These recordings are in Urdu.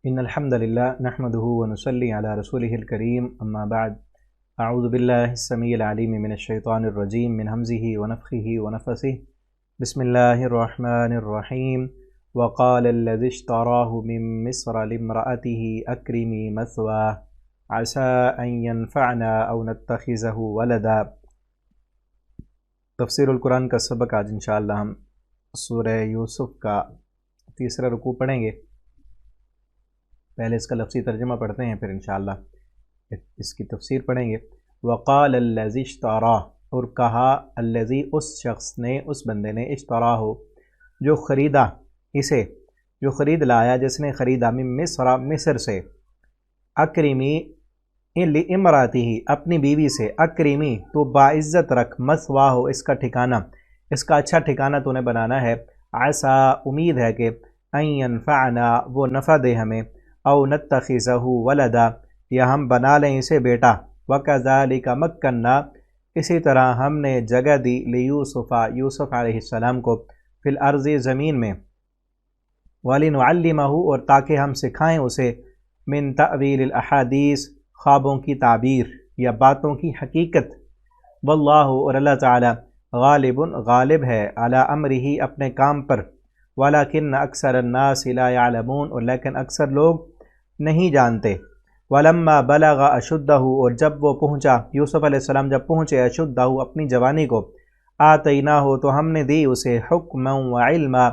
إن الحمد لله نحمده ونصلي على رسوله الكريم أما بعد أعوذ بالله السميع العليم من الشيطان الرجيم من همزه ونفخه ونفثه بسم الله الرحمن الرحيم وقال الذي اشتراه من مصر لامرأته أكرمي مثواه عسى أن ينفعنا أو نتخذه ولدا۔ تفسیر القرآن کا سبق آج انشاءاللہ ہم سورہ یوسف کا تیسرا رکوع پڑھیں گے۔ پہلے اس کا لفظی ترجمہ پڑھتے ہیں، پھر انشاءاللہ اس کی تفسیر پڑھیں گے۔ وقال الذی اشتراہ، اور کہا الذی اس شخص نے، اس بندے نے، اشتراہ جو خریدا اسے، جو خرید لایا، جس نے خریدا، من مصر سے، اکرمی لامرأتہ اپنی بیوی سے، اکرمی تو باعزت رکھ، مثواہ اس کا ٹھکانہ، اس کا اچھا ٹھکانہ تو نے بنانا ہے، عسا امید ہے کہ ان ینفعنا وہ نفع دے ہمیں، او نتخذہ ولدا یا ہم بنا لیں اسے بیٹا، وکذالک مکننا اسی طرح ہم نے جگہ دی لیوسف یوسف علیہ السلام کو، فی الارض زمین میں، ولنعلمہ اور تاکہ ہم سکھائیں اسے، من تأویل الاحادیث خوابوں کی تعبیر یا باتوں کی حقیقت، واللہ اور اللہ تعالی غالب غالب ہے، علی امرہ اپنے کام پر، ولیکن اکثر الناس لا یعلمون اور لیکن اکثر لوگ نہیں جانتے۔ ولما بلغ اشدہ اور جب وہ پہنچا، یوسف علیہ السلام جب پہنچے اشدہ اپنی جوانی کو، آتیناہ تو ہم نے دی اسے حکما وعلما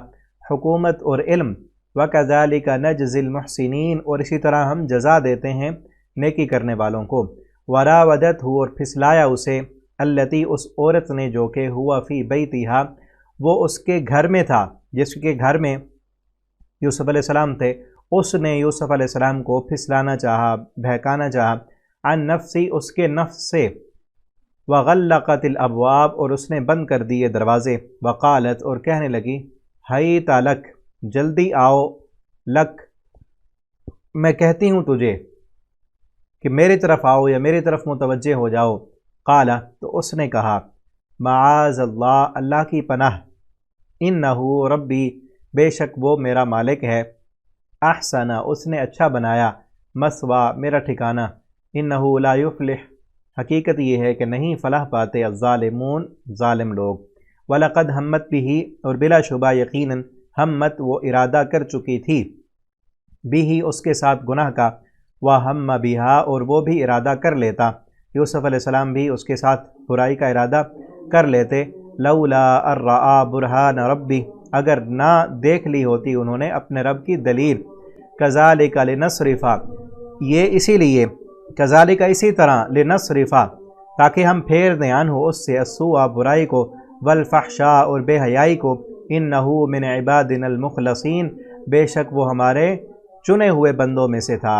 حکومت اور علم، وکذالک نجزی المحسنین اور اسی طرح ہم جزا دیتے ہیں نیکی کرنے والوں کو۔ وراودتہ اور پھسلایا اسے، التی اس عورت نے جو کہ ہوا فی بیتہا وہ اس کے گھر میں تھا، جس کے گھر میں یوسف علیہ السلام تھے، اس نے یوسف علیہ السلام کو پھسلانا چاہا، بہکانا چاہا، عن نفسی اس کے نفس سے، وغلقت الابواب اور اس نے بند کر دیے دروازے، وقالت اور کہنے لگی، حیت لک جلدی آؤ، لک میں کہتی ہوں تجھے کہ میری طرف آؤ یا میری طرف متوجہ ہو جاؤ۔ قال تو اس نے کہا، معاذ اللہ اللہ کی پناہ، انہ ربی بے شک وہ میرا مالک ہے، احسن اس نے اچھا بنایا، مثوا میرا ٹھکانہ، انہ لا یفلح حقیقت یہ ہے کہ نہیں فلاح پاتے، الظالمون ظالم لوگ۔ وَلَقَدْ ہمت بِهِ اور بلا شبہ یقیناً ہمت وہ ارادہ کر چکی تھی، بھی اس کے ساتھ گناہ کا، وَهَمَّ بِهَا اور وہ بھی ارادہ کر لیتا، یوسف علیہ السلام بھی اس کے ساتھ برائی کا ارادہ کر لیتے، لولا ان رأى برہان ربی اگر نہ دیکھ لی ہوتی انہوں نے اپنے رب کی دلیل، کذالک لنصرف یہ اسی لیے، کذالک اسی طرح، لنصرف تاکہ ہم پھیر دیں عنہ اس سے، السوء برائی کو، والفحشاء اور بے حیائی کو، انہ من عبادنا المخلصین بے شک وہ ہمارے چنے ہوئے بندوں میں سے تھا۔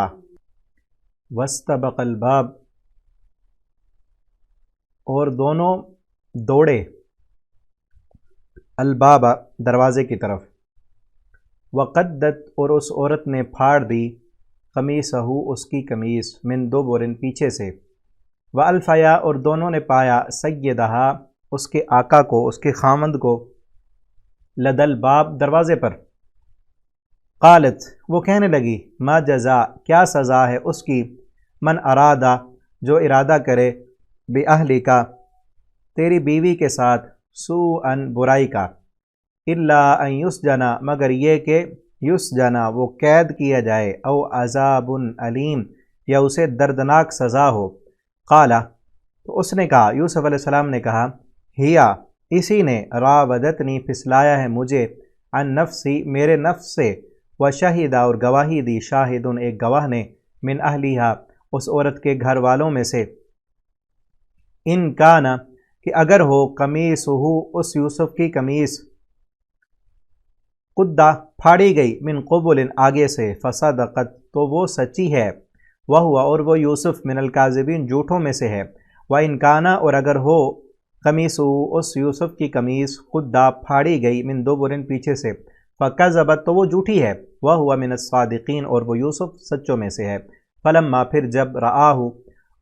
واستبق الباب اور دونوں دوڑے، الباب دروازے کی طرف، وقدت اور اس عورت نے پھاڑ دی، قمیصہ اس کی قمیص، من دبر پیچھے سے، والفیا اور دونوں نے پایا، سیدہا اس کے آقا کو، اس کے خامند کو، لد الباب دروازے پر۔ قالت وہ کہنے لگی، ما جزا کیا سزا ہے اس کی، من ارادہ جو ارادہ کرے، باہلکا تیری بیوی کے ساتھ، سوءا برائی کا، الا ان یسجنا مگر یہ کہ یسجنا وہ قید کیا جائے، او عذاب علیم یا اسے دردناک سزا ہو۔ قالا تو اس نے کہا، یوسف علیہ السلام نے کہا، ہیا اسی نے، راودتنی پھسلایا ہے مجھے، عن نفسی میرے نفس سے، وشہدہ اور گواہی دی، شاہدن ایک گواہ نے، من اہلیہا اس عورت کے گھر والوں میں سے، ان کانا کہ اگر ہو، قمیصہ اس یوسف کی قمیص، قدہ پھاڑی گئی، من قبل آگے سے، فصدقت تو وہ سچی ہے، وہو اور وہ یوسف من الکاذبین جھوٹوں میں سے ہے، وَإِنْ کَانَ اور اگر ہو، قمیصہ اس یوسف کی قمیص، قدہ پھاڑی گئی، من دبر پیچھے سے، فکذبت تو وہ جھوٹی ہے، وہو من الصادقین اور وہ یوسف سچوں میں سے ہے۔ فلما پھر جب رآہ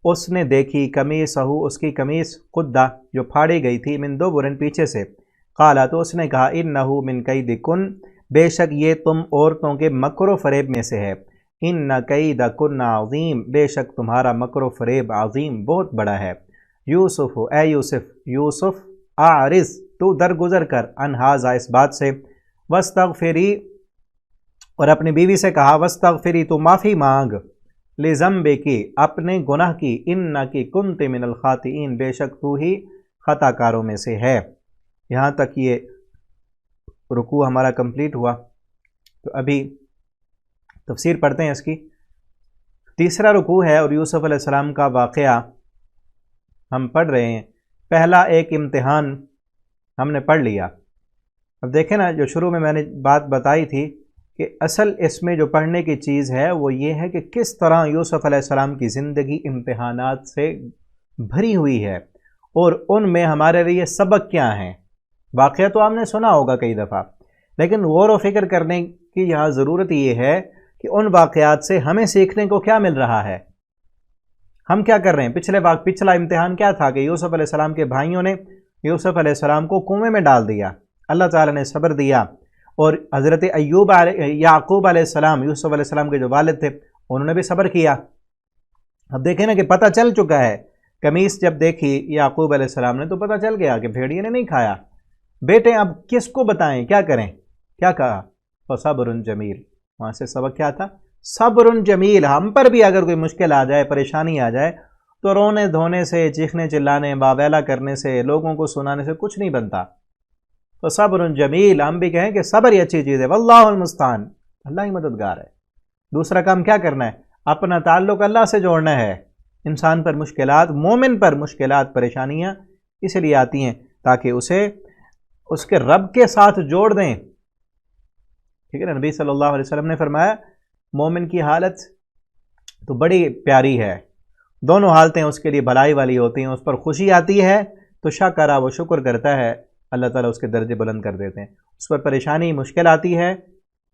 اس نے دیکھی، قمیصہ اس کی قمیص، قدہ جو پھاڑی گئی تھی، من دبر پیچھے سے، قالا تو اس نے کہا، انہ من کیدکن بے شک یہ تم عورتوں کے مکر و فریب میں سے ہے، ان کیدکن عظیم، بے شک تمہارا مکر و فریب عظیم بہت بڑا ہے۔ یوسف، اے یوسف، یوسف اعرض، تو درگزر کر، عن ھذا، اس بات سے، واستغفری، اور اپنی بیوی سے کہا، واستغفری، تو معافی مانگ، لذنبکی، اپنے گناہ کی، انکی کنت من الخاطئین، بے شک تو ہی خطا کاروں میں سے ہے۔ یہاں تک یہ رکوع ہمارا کمپلیٹ ہوا، تو ابھی تفسیر پڑھتے ہیں اس کی۔ تیسرا رکوع ہے اور یوسف علیہ السلام کا واقعہ ہم پڑھ رہے ہیں۔ پہلا ایک امتحان ہم نے پڑھ لیا۔ اب دیکھیں نا، جو شروع میں نے بات بتائی تھی کہ اصل اس میں جو پڑھنے کی چیز ہے وہ یہ ہے کہ کس طرح یوسف علیہ السلام کی زندگی امتحانات سے بھری ہوئی ہے، اور ان میں ہمارے لیے سبق کیا ہیں۔ واقعہ تو آپ نے سنا ہوگا کئی دفعہ، لیکن غور و فکر کرنے کی یہاں ضرورت یہ ہے کہ ان واقعات سے ہمیں سیکھنے کو کیا مل رہا ہے، ہم کیا کر رہے ہیں۔ پچھلا امتحان کیا تھا کہ یوسف علیہ السلام کے بھائیوں نے یوسف علیہ السلام کو کنویں میں ڈال دیا، اللہ تعالیٰ نے صبر دیا، اور حضرت یعقوب علیہ السلام، یوسف علیہ السلام کے جو والد تھے، انہوں نے بھی صبر کیا۔ اب دیکھیں نا کہ پتہ چل چکا ہے، قمیص جب دیکھی یعقوب علیہ السلام نے تو پتہ چل گیا کہ بھیڑیے نے نہیں کھایا۔ بیٹے اب کس کو بتائیں، کیا کریں؟ کیا کہا؟ فصبر جمیل، وہاں سے سبق کیا تھا؟ صبر جمیل۔ ہم پر بھی اگر کوئی مشکل آ جائے، پریشانی آ جائے، تو رونے دھونے سے، چیخنے چلانے، واویلا کرنے سے، لوگوں کو سنانے سے کچھ نہیں بنتا۔ تو صبر جمیل، ہم بھی کہیں کہ صبر ہی اچھی چیز ہے، واللہ المستعان، اللہ ہی مددگار ہے۔ دوسرا کام کیا کرنا ہے؟ اپنا تعلق اللہ سے جوڑنا ہے۔ انسان پر مشکلات، مومن پر مشکلات، پریشانیاں اس لیے آتی ہیں تاکہ اسے اس کے رب کے ساتھ جوڑ دیں، ٹھیک ہے نا۔ نبی صلی اللہ علیہ وسلم نے فرمایا مومن کی حالت تو بڑی پیاری ہے، دونوں حالتیں اس کے لیے بھلائی والی ہوتی ہیں۔ اس پر خوشی آتی ہے تو شکر، وہ شکر کرتا ہے، اللہ تعالیٰ اس کے درجے بلند کر دیتے ہیں۔ اس پر پریشانی، مشکل آتی ہے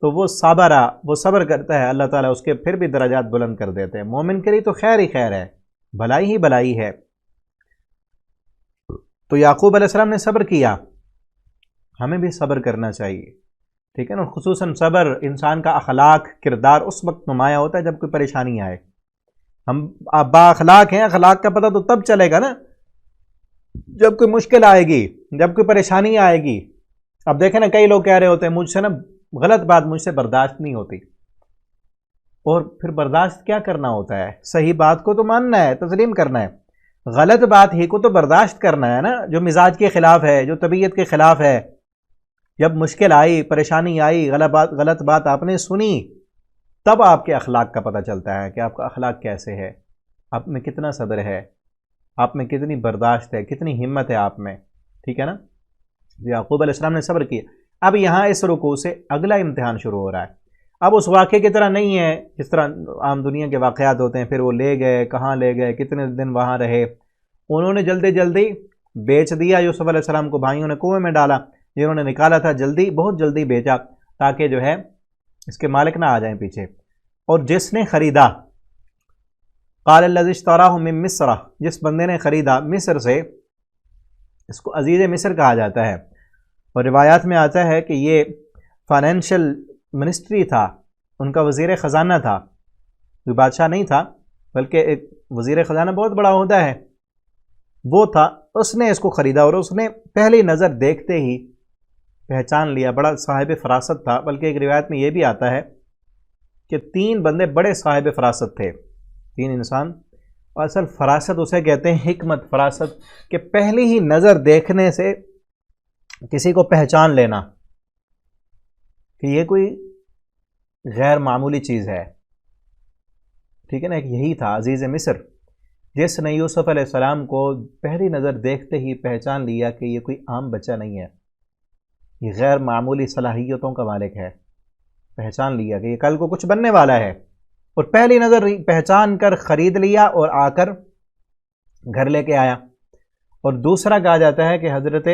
تو وہ صبر کرتا ہے، اللہ تعالیٰ اس کے پھر بھی درجات بلند کر دیتے ہیں۔ مومن کے لیے تو خیر ہی خیر ہے، بھلائی ہی بھلائی ہے۔ تو یعقوب علیہ السلام نے صبر کیا، ہمیں بھی صبر کرنا چاہیے، ٹھیک ہے نا۔ خصوصاً صبر انسان کا اخلاق، کردار اس وقت نمایاں ہوتا ہے جب کوئی پریشانی آئے۔ ہم با اخلاق ہیں، اخلاق کا پتہ تو تب چلے گا نا جب کوئی مشکل آئے گی، جب کوئی پریشانی آئے گی۔ اب دیکھیں نا، کئی لوگ کہہ رہے ہوتے ہیں مجھ سے نا غلط بات مجھ سے برداشت نہیں ہوتی، اور پھر برداشت کیا کرنا ہوتا ہے؟ صحیح بات کو تو ماننا ہے، تسلیم کرنا ہے، غلط بات ہی کو تو برداشت کرنا ہے نا، جو مزاج کے خلاف ہے، جو طبیعت کے خلاف ہے۔ جب مشکل آئی، پریشانی آئی، غلط بات آپ نے سنی، تب آپ کے اخلاق کا پتہ چلتا ہے کہ آپ کا اخلاق کیسے ہے، آپ میں کتنا صبر ہے، آپ میں کتنی برداشت ہے، کتنی ہمت ہے آپ میں، ٹھیک ہے نا۔ یعقوب علیہ السلام نے صبر کیا۔ اب یہاں اس رکوع سے اگلا امتحان شروع ہو رہا ہے۔ اب اس واقعے کی طرح نہیں ہے جس طرح عام دنیا کے واقعات ہوتے ہیں، پھر وہ لے گئے، کہاں لے گئے، کتنے دن وہاں رہے۔ انہوں نے جلدی جلدی بیچ دیا یوسف علیہ السلام کو، بھائیوں نے کنویں میں ڈالا، جنہوں نے نکالا تھا جلدی، بہت جلدی بیچا تاکہ جو ہے اس کے مالک نہ آ جائیں پیچھے۔ اور جس نے خریدا، قال الذی اشتراه من مصر، جس بندے نے خریدا مصر سے، اس کو عزیز مصر کہا جاتا ہے، اور روایات میں آتا ہے کہ یہ فائنینشل منسٹری تھا، ان کا وزیر خزانہ تھا، کوئی بادشاہ نہیں تھا بلکہ ایک وزیر خزانہ، بہت بڑا عہدہ ہے وہ تھا۔ اس نے اس کو خریدا اور اس نے پہلی نظر دیکھتے ہی پہچان لیا، بڑا صاحب فراست تھا۔ بلکہ ایک روایت میں یہ بھی آتا ہے کہ 3 بندے بڑے صاحب فراست تھے، 3 انسان، اور اصل فراست اسے کہتے ہیں، حکمت، فراست، کہ پہلی ہی نظر دیکھنے سے کسی کو پہچان لینا کہ یہ کوئی غیر معمولی چیز ہے، ٹھیک ہے نا۔ ایک یہی تھا عزیز مصر، جس نے یوسف علیہ السلام کو پہلی نظر دیکھتے ہی پہچان لیا کہ یہ کوئی عام بچہ نہیں ہے، یہ غیر معمولی صلاحیتوں کا مالک ہے۔ پہچان لیا کہ یہ کل کو کچھ بننے والا ہے، اور پہلی نظر پہچان کر خرید لیا اور آ کر گھر لے کے آیا۔ اور دوسرا کہا جاتا ہے کہ حضرت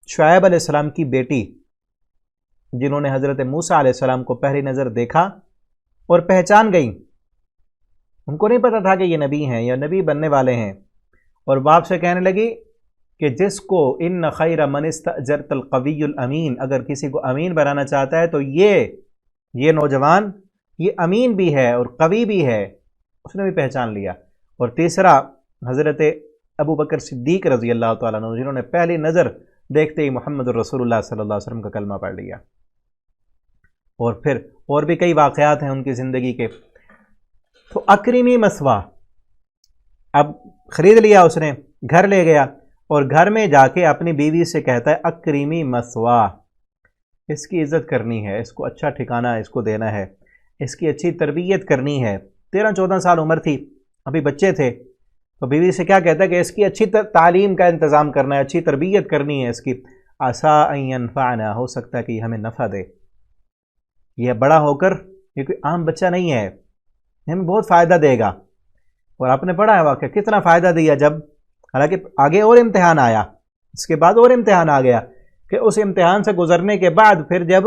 شعیب علیہ السلام کی بیٹی، جنہوں نے حضرت موسیٰ علیہ السلام کو پہلی نظر دیکھا اور پہچان گئیں، ان کو نہیں پتا تھا کہ یہ نبی ہیں یا نبی بننے والے ہیں، اور باپ سے کہنے لگی کہ جس کو ان خیر من استأجرت القوی الامین، اگر کسی کو امین بنانا چاہتا ہے تو یہ نوجوان یہ امین بھی ہے اور قوی بھی ہے، اس نے بھی پہچان لیا۔ اور تیسرا حضرت ابو بکر صدیق رضی اللہ تعالیٰ عنہ، جنہوں نے پہلی نظر دیکھتے ہی محمد الرسول اللہ صلی اللہ علیہ وسلم کا کلمہ پڑھ لیا۔ اور پھر اور بھی کئی واقعات ہیں ان کی زندگی کے۔ تو اکرمی مسوا، اب خرید لیا اس نے، گھر لے گیا اور گھر میں جا کے اپنی بیوی سے کہتا ہے اکرمی مسوا، اس کی عزت کرنی ہے، اس کو اچھا ٹھکانہ اس کو دینا ہے، اس کی اچھی تربیت کرنی ہے۔ 13-14 سال عمر تھی، ابھی بچے تھے، تو بیوی سے کیا کہتا ہے کہ اس کی اچھی تعلیم کا انتظام کرنا ہے، اچھی تربیت کرنی ہے اس کی، عسیٰ ان ینفعنا، ہو سکتا ہے کہ یہ ہمیں نفع دے، یہ بڑا ہو کر، یہ کوئی عام بچہ نہیں ہے، ہمیں بہت فائدہ دے گا۔ اور آپ نے پڑھا ہے واقعہ کتنا فائدہ دیا، جب حالانکہ آگے اور امتحان آیا، اس کے بعد اور امتحان آ گیا کہ اس امتحان سے گزرنے کے بعد پھر جب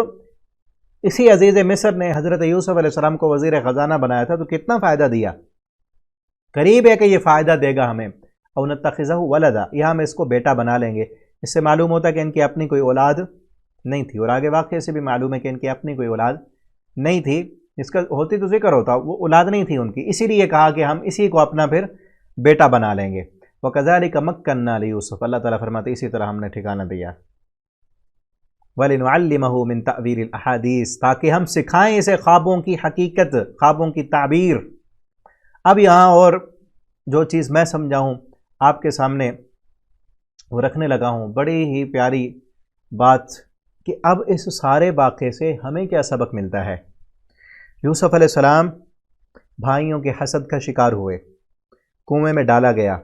اسی عزیز مصر نے حضرت یوسف علیہ السلام کو وزیر خزانہ بنایا تھا تو کتنا فائدہ دیا، قریب ہے کہ یہ فائدہ دے گا ہمیں، او نتخذہ ولدا، یہ ہم اس کو بیٹا بنا لیں گے۔ اس سے معلوم ہوتا ہے کہ ان کی اپنی کوئی اولاد نہیں تھی، اور آگے واقعے سے بھی معلوم ہے کہ ان کی اپنی کوئی اولاد نہیں تھی، اس کا ہوتی تو ذکر ہوتا، وہ اولاد نہیں تھی ان کی، اسی لیے کہا کہ ہم اسی کو اپنا پھر بیٹا بنا لیں گے۔ وَكَذَلِكَ مَكَّنَّا لِيُوسُفَ، اللہ تعالیٰ فرماتے اسی طرح ہم نے ٹھکانہ دیا، وَلِنُعَلِّمَهُ مِن تَأْوِيلِ الْأَحَادِيثِ، تاکہ ہم سکھائیں اسے خوابوں کی حقیقت، خوابوں کی تعبیر۔ اب یہاں اور جو چیز میں سمجھاؤں آپ کے سامنے وہ رکھنے لگا ہوں، بڑی ہی پیاری بات کہ اب اس سارے واقعے سے ہمیں کیا سبق ملتا ہے۔ یوسف علیہ السلام بھائیوں کے حسد کا شکار ہوئے، کنویں میں ڈالا گیا،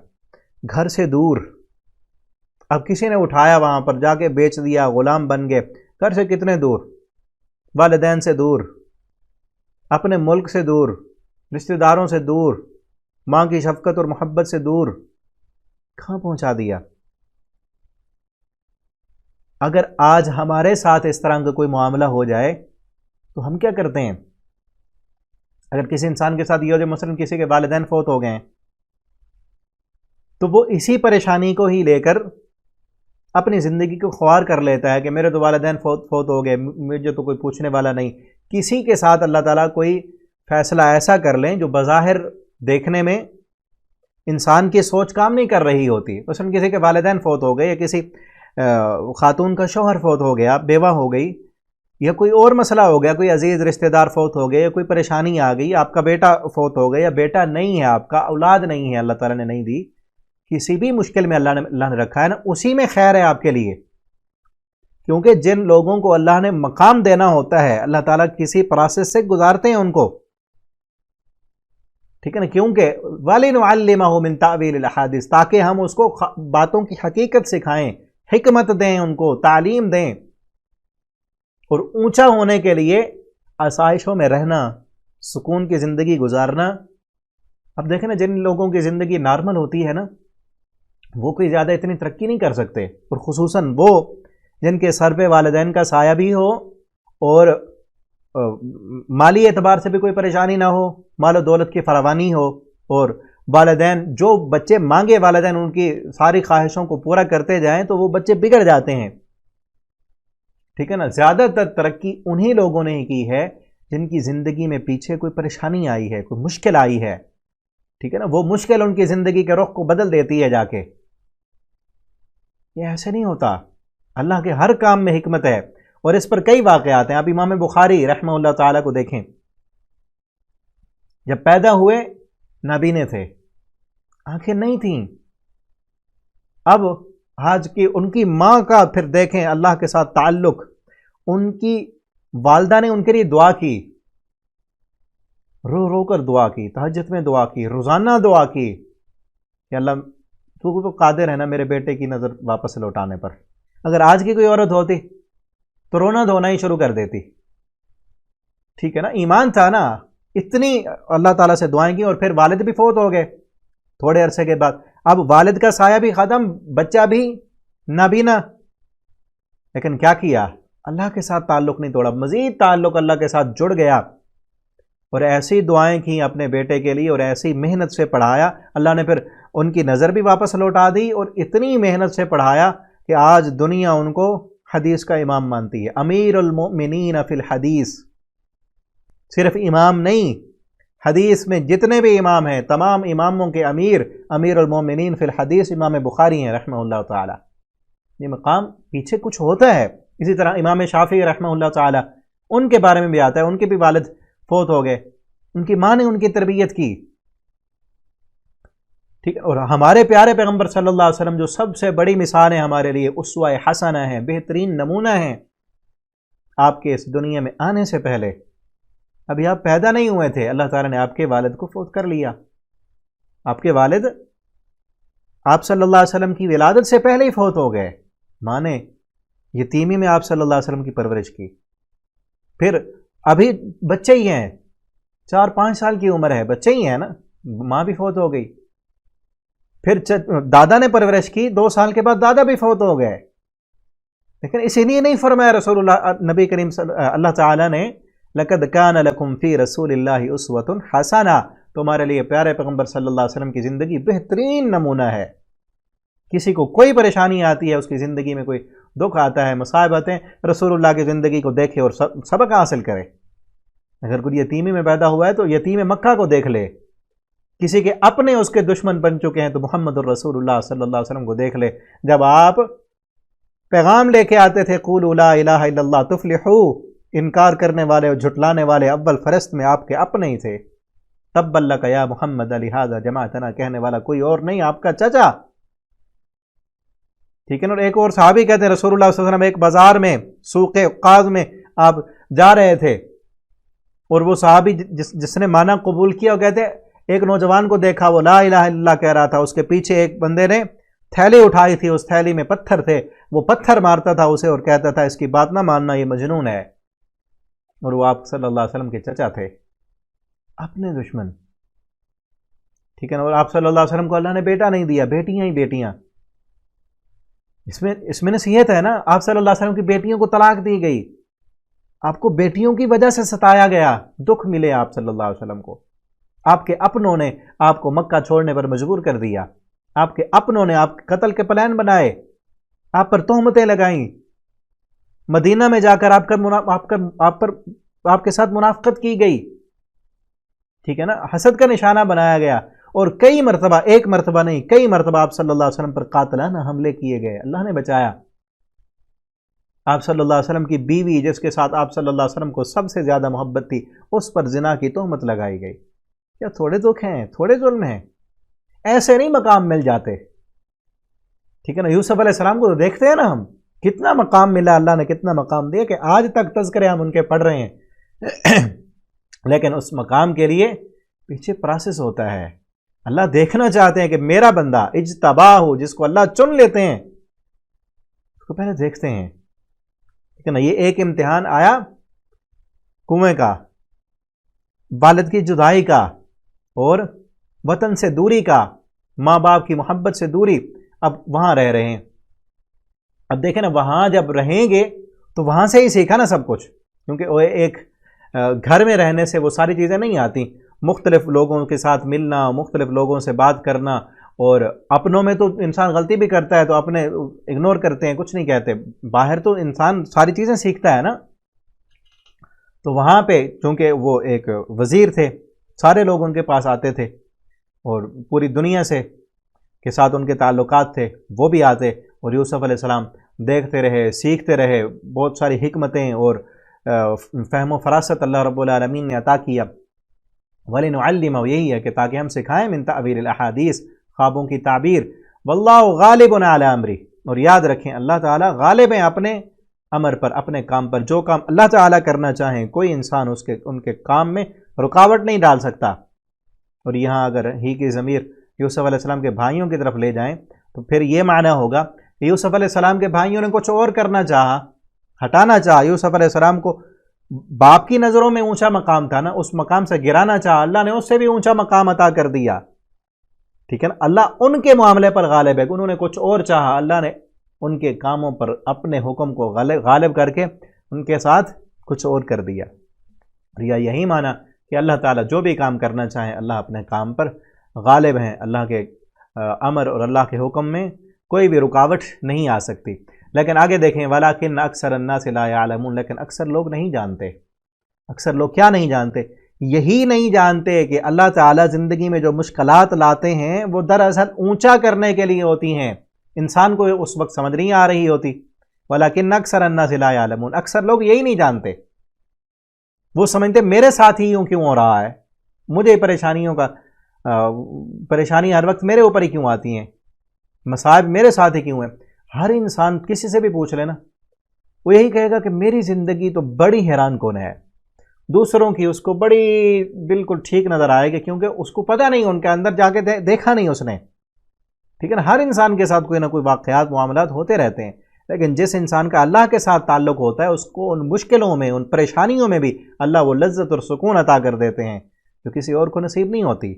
گھر سے دور، اب کسی نے اٹھایا وہاں پر جا کے بیچ دیا، غلام بن گئے، گھر سے کتنے دور، والدین سے دور، اپنے ملک سے دور، رشتہ داروں سے دور، ماں کی شفقت اور محبت سے دور، کہاں پہنچا دیا۔ اگر آج ہمارے ساتھ اس طرح کا کوئی معاملہ ہو جائے تو ہم کیا کرتے ہیں؟ اگر کسی انسان کے ساتھ یہ ہو جائے، مثلاً کسی کے والدین فوت ہو گئے ہیں، تو وہ اسی پریشانی کو ہی لے کر اپنی زندگی کو خوار کر لیتا ہے کہ میرے تو والدین فوت ہو گئے، مجھے تو کوئی پوچھنے والا نہیں۔ کسی کے ساتھ اللہ تعالیٰ کوئی فیصلہ ایسا کر لیں جو بظاہر دیکھنے میں انسان کی سوچ کام نہیں کر رہی ہوتی، مثلاً کسی کے والدین فوت ہو گئے، یا کسی خاتون کا شوہر فوت ہو گیا، بیوہ ہو گئی، یا کوئی اور مسئلہ ہو گیا، کوئی عزیز رشتہ دار فوت ہو گئے، یا کوئی پریشانی آ گئی، آپ کا بیٹا فوت ہو گیا، یا بیٹا نہیں ہے آپ کا، اولاد نہیں ہے، اللہ تعالیٰ نے نہیں دی، کسی بھی مشکل میں اللہ نے رکھا ہے نا، اسی میں خیر ہے آپ کے لیے، کیونکہ جن لوگوں کو اللہ نے مقام دینا ہوتا ہے اللہ تعالیٰ کسی پروسیس سے گزارتے ہیں ان کو، ٹھیک ہے نا، کیونکہ وَلِنُعَلِّمَهُ مِن تَأْوِيلِ الْأَحَادِيثِ، تاکہ ہم اس کو باتوں کی حقیقت سکھائیں، حکمت دیں، ان کو تعلیم دیں، اور اونچا ہونے کے لیے آسائشوں میں رہنا، سکون کی زندگی گزارنا۔ اب دیکھیں نا، جن لوگوں کی زندگی نارمل ہوتی ہے نا، وہ کوئی زیادہ اتنی ترقی نہیں کر سکتے، اور خصوصاً وہ جن کے سر پہ والدین کا سایہ بھی ہو اور مالی اعتبار سے بھی کوئی پریشانی نہ ہو، مال و دولت کی فراوانی ہو، اور والدین جو بچے مانگے والدین ان کی ساری خواہشوں کو پورا کرتے جائیں تو وہ بچے بگڑ جاتے ہیں، ٹھیک ہے نا۔ زیادہ تر ترقی انہی لوگوں نے ہی کی ہے جن کی زندگی میں پیچھے کوئی پریشانی آئی ہے، کوئی مشکل آئی ہے، ٹھیک ہے نا، وہ مشکل ان کی زندگی کے رخ کو بدل دیتی ہے جا کے۔ یہ ایسے نہیں ہوتا، اللہ کے ہر کام میں حکمت ہے، اور اس پر کئی واقعات ہیں۔ آپ امام بخاری رحمہ اللہ تعالیٰ کو دیکھیں، جب پیدا ہوئے نابینے تھے، آنکھیں نہیں تھیں، اب آج کی ان کی ماں کا پھر دیکھیں اللہ کے ساتھ تعلق، ان کی والدہ نے ان کے لیے دعا کی، رو رو کر دعا کی، تہجد میں دعا کی، روزانہ دعا کی کہ اللہ تو قادر ہے نا میرے بیٹے کی نظر واپس لوٹانے پر۔ اگر آج کی کوئی عورت ہوتی تو رونا دھونا ہی شروع کر دیتی، ٹھیک ہے نا، ایمان تھا نا، اتنی اللہ تعالیٰ سے دعائیں کی، اور پھر والد بھی فوت ہو گئے تھوڑے عرصے کے بعد، اب والد کا سایہ بھی ختم، بچہ بھی نابینا، لیکن کیا کیا؟ اللہ کے ساتھ تعلق نہیں توڑا، مزید تعلق اللہ کے ساتھ جڑ گیا، اور ایسی دعائیں کی اپنے بیٹے کے لیے، اور ایسی محنت سے پڑھایا، اللہ نے پھر ان کی نظر بھی واپس لوٹا دی، اور اتنی محنت سے پڑھایا کہ آج دنیا ان کو حدیث کا امام مانتی ہے، امیر المؤمنین فی الحدیث۔ صرف امام نہیں، حدیث میں جتنے بھی امام ہیں تمام اماموں کے امیر المومنین فی الحدیث امام بخاری ہیں رحمہ اللہ تعالی۔ یہ مقام پیچھے کچھ ہوتا ہے۔ اسی طرح امام شافعی رحمہ اللہ تعالی، ان کے بارے میں بھی آتا ہے، ان کے بھی والد فوت ہو گئے، ان کی ماں نے ان کی تربیت کی، ٹھیک ہے۔ اور ہمارے پیارے پیغمبر صلی اللہ علیہ وسلم جو سب سے بڑی مثال ہے ہمارے لیے، اسوہ حسنہ ہیں، بہترین نمونہ ہیں، آپ کے اس دنیا میں آنے سے پہلے، ابھی آپ پیدا نہیں ہوئے تھے، اللہ تعالیٰ نے آپ کے والد کو فوت کر لیا۔ آپ کے والد آپ صلی اللہ علیہ وسلم کی ولادت سے پہلے ہی فوت ہو گئے۔ ماں نے یتیمی میں آپ صلی اللہ علیہ وسلم کی پرورش کی، پھر ابھی بچے ہی ہیں، 4-5 سال کی عمر ہے، بچے ہی ہیں نا، ماں بھی فوت ہو گئی، پھر دادا نے پرورش کی، 2 سال کے بعد دادا بھی فوت ہو گئے۔ لیکن اسی لیے نہیں فرمایا رسول اللہ نبی کریم اللہ تعالیٰ نے لَقَدْ كَانَ لَكُمْ فِي رَسُولِ اللَّهِ أُسْوَةٌ حَسَنَةٌ، تمہارے لیے پیارے پیغمبر صلی اللہ علیہ وسلم کی زندگی بہترین نمونہ ہے۔ کسی کو کوئی پریشانی آتی ہے، اس کی زندگی میں کوئی دکھ آتا ہے، مصائب آتے ہیں، رسول اللہ کی زندگی کو دیکھے اور سبق حاصل کرے۔ اگر کوئی یتیمی میں پیدا ہوا ہے تو یتیم مکہ کو دیکھ لے، کسی کے اپنے اس کے دشمن بن چکے ہیں تو محمد الرسول اللہ صلی اللہ علیہ وسلم کو دیکھ لے۔ جب آپ پیغام لے کے آتے تھے قولوا لا الہ الا اللہ تفلحوا، انکار کرنے والے اور جھٹلانے والے اول فرست میں آپ کے اپنے ہی تھے۔ تبا لک یا محمد لہذا جماعتنا، کہنے والا کوئی اور نہیں، آپ کا چچا، ٹھیک ہے نا۔ اور ایک اور صحابی کہتے ہیں رسول اللہ صلی اللہ علیہ وسلم ایک بازار میں سوق عکاظ میں آپ جا رہے تھے، اور وہ صحابی جس نے مانا قبول کیا، وہ کہتے ایک نوجوان کو دیکھا وہ لا الہ الا اللہ کہہ رہا تھا، اس کے پیچھے ایک بندے نے تھیلی اٹھائی تھی، اس تھیلی میں پتھر تھے، وہ پتھر مارتا تھا اسے اور کہتا تھا اس کی بات نہ ماننا، یہ مجنون ہے۔ اور وہ آپ صلی اللہ علیہ وسلم کے چچا تھے، اپنے دشمن، ٹھیک ہے نا۔ اور آپ صلی اللہ علیہ وسلم کو اللہ نے بیٹا نہیں دیا، بیٹیاں ہی بیٹیاں۔ اس میں نصیحت ہے نا، آپ صلی اللہ علیہ وسلم کی بیٹیوں کو طلاق دی گئی، آپ کو بیٹیوں کی وجہ سے ستایا گیا، دکھ ملے آپ صلی اللہ علیہ وسلم کو۔ آپ کے اپنوں نے آپ کو مکہ چھوڑنے پر مجبور کر دیا، آپ کے اپنوں نے آپ کے قتل کے پلان بنائے، آپ پر تہمتیں لگائیں، مدینہ میں جا کر آپ کے ساتھ منافقت کی گئی، ٹھیک ہے نا، حسد کا نشانہ بنایا گیا، اور کئی مرتبہ، ایک مرتبہ نہیں کئی مرتبہ آپ صلی اللہ علیہ وسلم پر قاتلانہ حملے کیے گئے، اللہ نے بچایا۔ آپ صلی اللہ علیہ وسلم کی بیوی جس کے ساتھ آپ صلی اللہ علیہ وسلم کو سب سے زیادہ محبت تھی، اس پر زنا کی تہمت لگائی گئی۔ کیا تھوڑے دکھ ہیں، تھوڑے ظلم ہیں؟ ایسے نہیں مقام مل جاتے، ٹھیک ہے نا۔ یوسف علیہ السلام کو تو دیکھتے ہیں نا ہم، کتنا مقام ملا، اللہ نے کتنا مقام دیا کہ آج تک تذکرے ہم ان کے پڑھ رہے ہیں۔ لیکن اس مقام کے لیے پیچھے پروسیس ہوتا ہے۔ اللہ دیکھنا چاہتے ہیں کہ میرا بندہ اجتباہ ہو، جس کو اللہ چن لیتے ہیں اس کو پہلے دیکھتے ہیں، ٹھیک ہے نا۔ یہ ایک امتحان آیا کنویں کا، والد کی جدائی کا، اور وطن سے دوری کا، ماں باپ کی محبت سے دوری، اب وہاں رہ رہے ہیں۔ اب دیکھیں نا، وہاں جب رہیں گے تو وہاں سے ہی سیکھا نا سب کچھ، کیونکہ وہ ایک گھر میں رہنے سے وہ ساری چیزیں نہیں آتی، مختلف لوگوں کے ساتھ ملنا، مختلف لوگوں سے بات کرنا، اور اپنوں میں تو انسان غلطی بھی کرتا ہے تو اپنے اگنور کرتے ہیں، کچھ نہیں کہتے، باہر تو انسان ساری چیزیں سیکھتا ہے نا۔ تو وہاں پہ چونکہ وہ ایک وزیر تھے، سارے لوگ ان کے پاس آتے تھے، اور پوری دنیا سے کے ساتھ ان کے تعلقات تھے، وہ بھی آتے، اور یوسف علیہ السلام دیکھتے رہے، سیکھتے رہے، بہت ساری حکمتیں اور فہم و فراست اللہ رب العالمین نے عطا کیا۔ وَلِنُعَلِّمَهُ، یہی ہے کہ تاکہ ہم سکھائیں من تعبیر الاحادیث، خوابوں کی تعبیر، واللہ غالب علی امرہ، اور یاد رکھیں اللہ تعالیٰ غالب ہیں اپنے امر پر، اپنے کام پر۔ جو کام اللہ تعالیٰ کرنا چاہیں کوئی انسان ان کے کام میں رکاوٹ نہیں ڈال سکتا۔ اور یہاں اگر ہی کی ضمیر یوسف علیہ السلام کے بھائیوں کی طرف لے جائیں تو پھر یہ معنی ہوگا کہ یوسف علیہ السلام کے بھائیوں نے کچھ اور کرنا چاہا، ہٹانا چاہا۔ یوسف علیہ السلام کو باپ کی نظروں میں اونچا مقام تھا نا، اس مقام سے گرانا چاہا، اللہ نے اس سے بھی اونچا مقام عطا کر دیا، ٹھیک ہے نا۔ اللہ ان کے معاملے پر غالب ہے، انہوں نے کچھ اور چاہا، اللہ نے ان کے کاموں پر اپنے حکم کو غالب کر کے ان کے ساتھ کچھ اور کر دیا۔ یہی معنی کہ اللہ تعالیٰ جو بھی کام کرنا چاہیں اللہ اپنے کام پر غالب ہیں، اللہ کے امر اور اللہ کے حکم میں کوئی بھی رکاوٹ نہیں آ سکتی۔ لیکن آگے دیکھیں وَلَٰكِنَّ أَكْثَرَ النَّاسِ لَا يَعْلَمُونَ، لیکن اکثر لوگ نہیں جانتے۔ اکثر لوگ کیا نہیں جانتے؟ یہی نہیں جانتے کہ اللہ تعالیٰ زندگی میں جو مشکلات لاتے ہیں وہ دراصل اونچا کرنے کے لیے ہوتی ہیں، انسان کو اس وقت سمجھ نہیں آ رہی ہوتی۔ وَلَكِنَّ أَكْثَرَ النَّاسِ لَا يَعْلَمُونَ، اکثر لوگ یہی نہیں جانتے، وہ سمجھتے میرے ساتھ ہی یوں کیوں ہو رہا ہے، مجھے پریشانی ہر وقت میرے اوپر ہی کیوں آتی ہیں، مصائب میرے ساتھ ہی کیوں ہیں۔ ہر انسان کسی سے بھی پوچھ لینا، وہ یہی کہے گا کہ میری زندگی تو بڑی حیران کن ہے، دوسروں کی اس کو بڑی بالکل ٹھیک نظر آئے گی، کیونکہ اس کو پتہ نہیں، ان کے اندر جا کے دیکھا نہیں اس نے، ٹھیک ہے نا۔ ہر انسان کے ساتھ کوئی نہ کوئی واقعات معاملات ہوتے رہتے ہیں، لیکن جس انسان کا اللہ کے ساتھ تعلق ہوتا ہے اس کو ان مشکلوں میں، ان پریشانیوں میں بھی اللہ وہ لذت اور سکون عطا کر دیتے ہیں جو کسی اور کو نصیب نہیں ہوتی،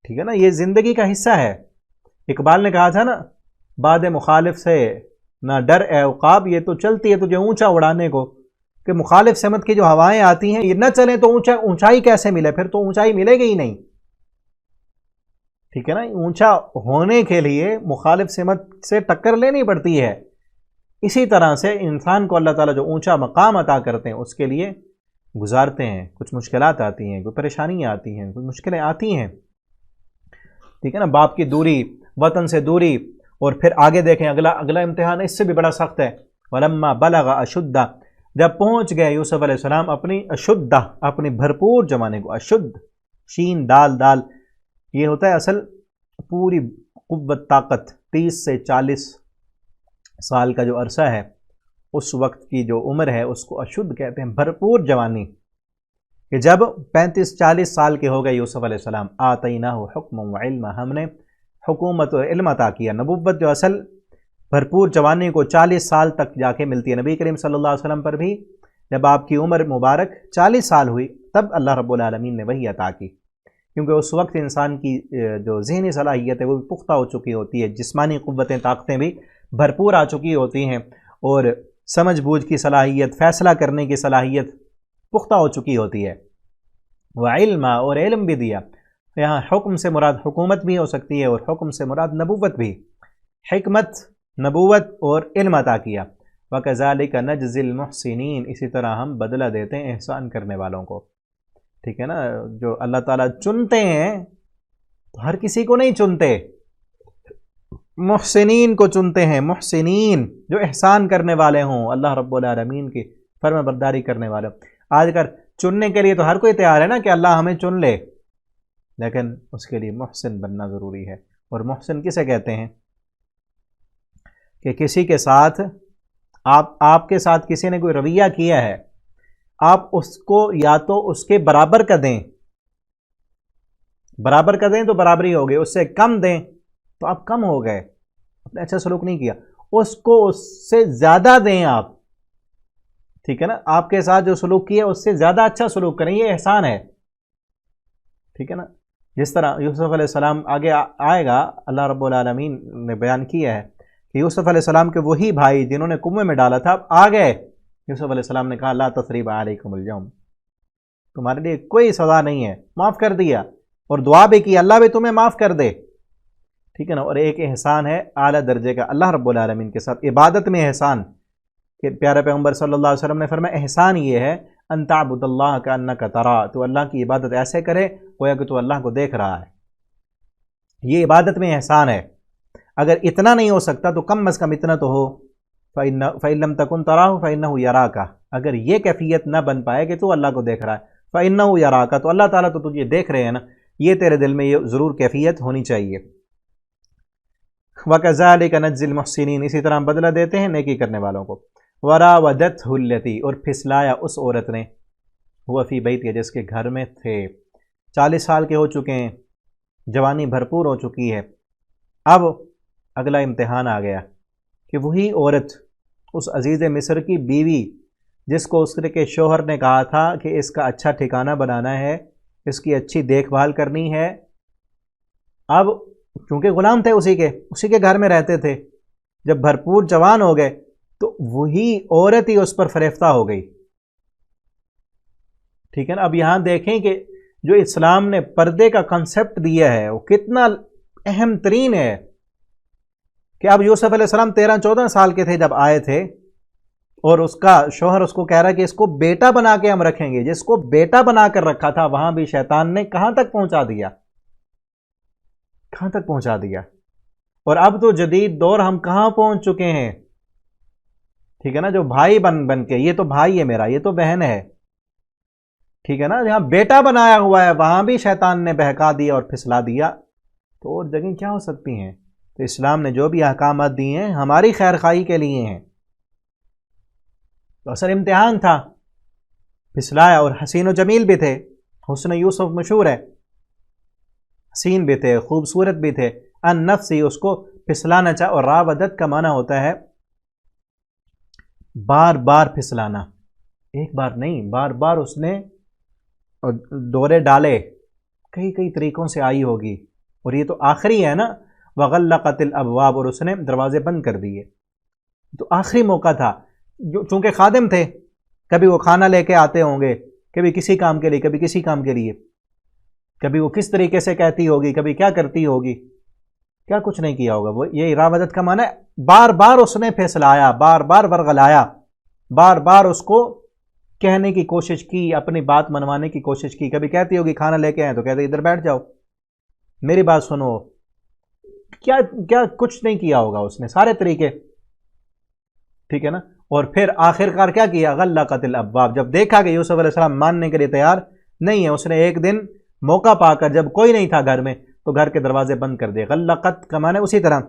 ٹھیک ہے نا۔ یہ زندگی کا حصہ ہے۔ اقبال نے کہا تھا نا، باد مخالف سے نہ ڈر اے عقاب، یہ تو چلتی ہے تجھے اونچا اڑانے کو، کہ مخالف سمت کی جو ہوائیں آتی ہیں یہ نہ چلیں تو اونچائی کیسے ملے، پھر تو اونچائی ملے گی ہی نہیں، ٹھیک ہے نا۔ اونچا ہونے کے لیے مخالف سمت سے ٹکر لینی پڑتی ہے۔ اسی طرح سے انسان کو اللہ تعالیٰ جو اونچا مقام عطا کرتے ہیں اس کے لیے گزارتے ہیں، کچھ مشکلات آتی ہیں، کوئی پریشانیاں آتی ہیں، کچھ مشکلیں آتی ہیں، ٹھیک ہے نا۔ باپ کی دوری، وطن سے دوری، اور پھر آگے دیکھیں اگلا امتحان اس سے بھی بڑا سخت ہے۔ وَلَمَّا بَلَغَ أَشُدَّ، جب پہنچ گئے یوسف علیہ السلام اپنی اشدہ، اپنی بھرپور جوانے کو، اشد، شین دال، یہ ہوتا ہے اصل پوری قوت طاقت، 30 سے 40 سال کا جو عرصہ ہے اس وقت کی جو عمر ہے اس کو اشد کہتے ہیں، بھرپور جوانی، کہ جب 35-40 سال کے ہو گئے یوسف علیہ السلام، آتیناہ حکما وعلما، ہم نے حکومت و علم عطا کیا۔ نبوت جو اصل بھرپور جوانی کو 40 سال تک جا کے ملتی ہے، نبی کریم صلی اللہ علیہ وسلم پر بھی جب آپ کی عمر مبارک 40 سال ہوئی تب اللہ رب العالمین نے وحی عطا کی، کیونکہ اس وقت انسان کی جو ذہنی صلاحیت ہے وہ بھی پختہ ہو چکی ہوتی ہے، جسمانی قوتیں طاقتیں بھی بھرپور آ چکی ہوتی ہیں، اور سمجھ بوجھ کی صلاحیت، فیصلہ کرنے کی صلاحیت پختہ ہو چکی ہوتی ہے۔ وعلما، اور علم بھی دیا، یہاں حکم سے مراد حکومت بھی ہو سکتی ہے اور حکم سے مراد نبوت بھی، حکمت، نبوت اور علم عطا کیا۔ وَكَذَلِكَ نَجْزِي الْمُحْسِنِينَ، اسی طرح ہم بدلہ دیتے ہیں احسان کرنے والوں کو، ٹھیک ہے نا۔ جو اللہ تعالیٰ چنتے ہیں تو ہر کسی کو نہیں چنتے، محسنین کو چنتے ہیں، محسنین جو احسان کرنے والے ہوں، اللہ رب العالمین کی فرما برداری کرنے والے ہوں۔ آج کل چننے کے لیے تو ہر کوئی تیار ہے نا کہ اللہ ہمیں چن لے، لیکن اس کے لیے محسن بننا ضروری ہے۔ اور محسن کسے کہتے ہیں؟ کہ کسی کے ساتھ آپ کے ساتھ کسی نے کوئی رویہ کیا ہے، آپ اس کو یا تو اس کے برابر کا دیں تو برابری ہو گئی، اس سے کم دیں تو آپ کم ہو گئے، آپ نے اچھا سلوک نہیں کیا۔ اس کو اس سے زیادہ دیں آپ، ٹھیک ہے نا، آپ کے ساتھ جو سلوک کیا اس سے زیادہ اچھا سلوک کریں، یہ احسان ہے، ٹھیک ہے نا۔ جس طرح یوسف علیہ السلام آگے آئے گا، اللہ رب العالمین نے بیان کیا ہے کہ یوسف علیہ السلام کے وہی بھائی جنہوں نے کنویں میں ڈالا تھا اب آ گئے، یوسف علیہ السلام نے کہا لا تثریب علیکم اليوم، تمہارے لیے کوئی سزا نہیں ہے، معاف کر دیا، اور دعا بھی کی اللہ بھی تمہیں معاف کر دے، ٹھیک ہے نا۔ اور ایک احسان ہے اعلیٰ درجے کا اللہ رب العالمین کے ساتھ، عبادت میں احسان، کہ پیارے پیغمبر صلی اللہ علیہ وسلم نے فرمایا احسان یہ ہے ان تعبد اللہ کأنک تراہ، تو اللہ کی عبادت ایسے کرے گویا کہ تو اللہ کو دیکھ رہا ہے، یہ عبادت میں احسان ہے۔ اگر اتنا نہیں ہو سکتا تو کم از کم اتنا تو ہو، فَإِن لَمْ تَكُنْ تَرَاهُ فَإِنَّهُ يَرَاكَ، اگر یہ کیفیت نہ بن پائے کہ تو اللہ کو دیکھ رہا ہے، فَإِنَّهُ يَرَاكَ، تو اللہ تعالیٰ تو تجھے دیکھ رہے ہیں نا، یہ تیرے دل میں یہ ضرور کیفیت ہونی چاہیے۔ وَكَذَلِكَ نَجْزِي الْمُحْسِنِينَ، اسی طرح ہم بدلہ دیتے ہیں نیکی کرنے والوں کو۔ وَرَاوَدَتْهُ الَّتِي، اور پھسلایا اس عورت نے، هُوَ فِي بَيْتِهَا، جس کے گھر میں تھے، 40 سال کے ہو چکے ہیں، جوانی بھرپور ہو چکی ہے۔ اب اگلا امتحان آ گیا کہ وہی عورت، اس عزیز مصر کی بیوی جس کو اس کے شوہر نے کہا تھا کہ اس کا اچھا ٹھکانہ بنانا ہے، اس کی اچھی دیکھ بھال کرنی ہے، اب چونکہ غلام تھے اسی کے گھر میں رہتے تھے، جب بھرپور جوان ہو گئے تو وہی عورت ہی اس پر فریفتہ ہو گئی، ٹھیک ہے نا۔ اب یہاں دیکھیں کہ جو اسلام نے پردے کا کنسپٹ دیا ہے وہ کتنا اہم ترین ہے، کہ اب یوسف علیہ السلام 13-14 سال کے تھے جب آئے تھے، اور اس کا شوہر اس کو کہہ رہا ہے کہ اس کو بیٹا بنا کے ہم رکھیں گے. جس کو بیٹا بنا کر رکھا تھا وہاں بھی شیطان نے کہاں تک پہنچا دیا, کہاں تک پہنچا دیا. اور اب تو جدید دور ہم کہاں پہنچ چکے ہیں, ٹھیک ہے نا, جو بھائی بن کے, یہ تو بھائی ہے میرا, یہ تو بہن ہے, ٹھیک ہے نا, جہاں بیٹا بنایا ہوا ہے وہاں بھی شیطان نے بہکا دیا اور پھسلا دیا. تو اور جگہیں کیا ہو سکتی ہیں؟ تو اسلام نے جو بھی احکامات دیے ہیں ہماری خیر خواہی کے لیے ہیں. تو اصل امتحان تھا, پھسلایا. اور حسین و جمیل بھی تھے, حسن یوسف مشہور ہے, حسین بھی تھے, خوبصورت بھی تھے. ان نفسی, اس کو پھسلانا چاہا. اور راودت کا معنی ہوتا ہے بار بار پھسلانا, ایک بار نہیں, بار بار اس نے دورے ڈالے, کئی کئی طریقوں سے آئی ہوگی. اور یہ تو آخری ہے نا, وغلقت الابواب, اور اس نے دروازے بند کر دیے. تو آخری موقع تھا, چونکہ خادم تھے, کبھی وہ کھانا لے کے آتے ہوں گے, کبھی کسی کام کے لیے, کبھی کسی کام کے لیے, کبھی وہ کس طریقے سے کہتی ہوگی, کبھی کیا کرتی ہوگی, کیا کچھ نہیں کیا ہوگا. وہ یہ راودت کا معنی ہے بار بار اس نے پھسلایا, بار بار ورغلایا, بار بار اس کو کہنے کی کوشش کی, اپنی بات منوانے کی کوشش کی. کبھی کہتی ہوگی کھانا لے کے آئے تو کہتے ادھر بیٹھ جاؤ, میری بات سنو. کیا کیا کچھ نہیں کیا ہوگا اس نے, سارے طریقے, ٹھیک ہے نا. اور پھر آخر کار کیا کیا, غلقت الابواب. جب دیکھا کہ یوسف علیہ السلام ماننے کے لیے تیار نہیں ہے, اس نے ایک دن موقع پا کر, جب کوئی نہیں تھا گھر میں, تو گھر کے دروازے بند کر دیے. غلقت کا معنی اسی طرح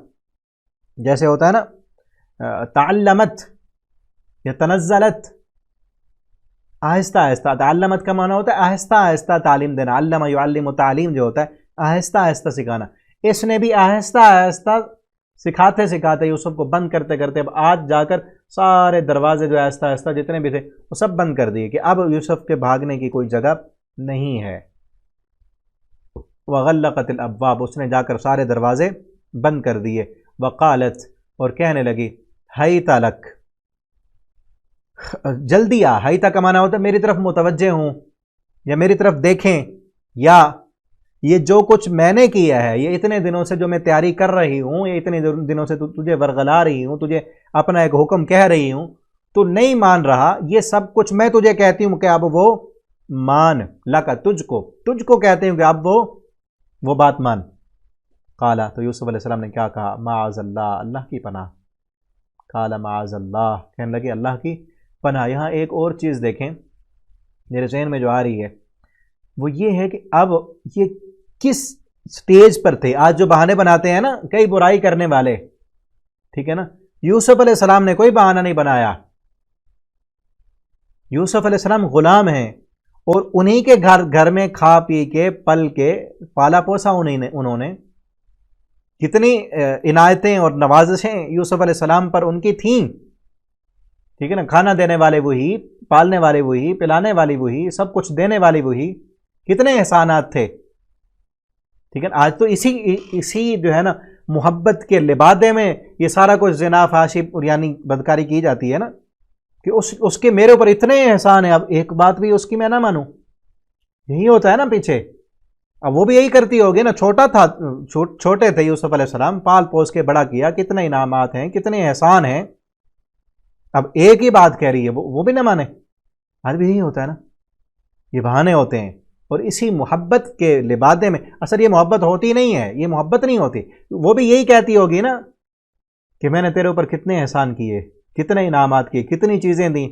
جیسے ہوتا ہے نا, تعلمت یا تنزلت, آہستہ آہستہ. تعلمت کا معنی ہوتا ہے آہستہ آہستہ تعلیم دینا, علم یعلم تعلیم جو ہوتا ہے آہستہ آہستہ سکھانا. اس نے بھی آہستہ آہستہ سکھاتے سکھاتے یوسف کو بند کرتے کرتے اب آج جا کر سارے دروازے جو آہستہ آہستہ جتنے بھی تھے وہ سب بند کر دیے, کہ اب یوسف کے بھاگنے کی کوئی جگہ نہیں ہے. وغلقت الابواب, اس نے جا کر سارے دروازے بند کر دیے. وقالت, اور کہنے لگی, حیت لک, جلدی آ. حیت کا معنی ہوتا ہے میری طرف متوجہ ہوں, یا میری طرف دیکھیں, یا یہ جو کچھ میں نے کیا ہے, یہ اتنے دنوں سے جو میں تیاری کر رہی ہوں, یہ اتنے دنوں سے تجھے ورغلا رہی ہوں, تجھے اپنا ایک حکم کہہ رہی ہوں, تو نہیں مان رہا, یہ سب کچھ میں تجھے کہتی ہوں کہ اب وہ مان. لکا, تجھ کو کہتے ہوں کہ اب وہ بات مان. قالا, تو یوسف علیہ السلام نے کیا کہا, معاذ اللہ, اللہ کی پناہ. قالا معاذ اللہ, کہنے لگے اللہ کی پناہ. یہاں ایک اور چیز دیکھیں میرے ذہن میں جو آ رہی ہے, وہ یہ ہے کہ اب یہ کس سٹیج پر تھے. آج جو بہانے بناتے ہیں نا کئی برائی کرنے والے, ٹھیک ہے نا, یوسف علیہ السلام نے کوئی بہانہ نہیں بنایا. یوسف علیہ السلام غلام ہیں, اور انہی کے گھر میں کھا پی کے پل کے پالا پوسا انہوں نے. کتنی عنایتیں اور نوازشیں یوسف علیہ السلام پر ان کی تھیں, ٹھیک ہے نا. کھانا دینے والے وہی, پالنے والے وہی, پلانے والی وہی, سب کچھ دینے والی وہی. کتنے احسانات تھے, ٹھیک ہے. آج تو اسی جو ہے نا محبت کے لبادے میں یہ سارا کچھ زنا, فحاشی, یعنی بدکاری کی جاتی ہے نا, کہ اس کے میرے اوپر اتنے احسان ہیں, اب ایک بات بھی اس کی میں نہ مانوں. یہی ہوتا ہے نا پیچھے. اب وہ بھی یہی کرتی ہوگی نا, چھوٹے تھے یوسف علیہ السلام, پال پوس کے بڑا کیا, کتنے انعامات ہیں, کتنے احسان ہیں. اب ایک ہی بات کہہ رہی ہے, وہ بھی نہ مانے. آج بھی یہی ہوتا ہے نا, یہ بہانے ہوتے ہیں. اور اسی محبت کے لبادے میں اصل یہ محبت ہوتی نہیں ہے, یہ محبت نہیں ہوتی. وہ بھی یہی کہتی ہوگی نا کہ میں نے تیرے اوپر کتنے احسان کیے, کتنے انعامات کیے, کتنی چیزیں دیں,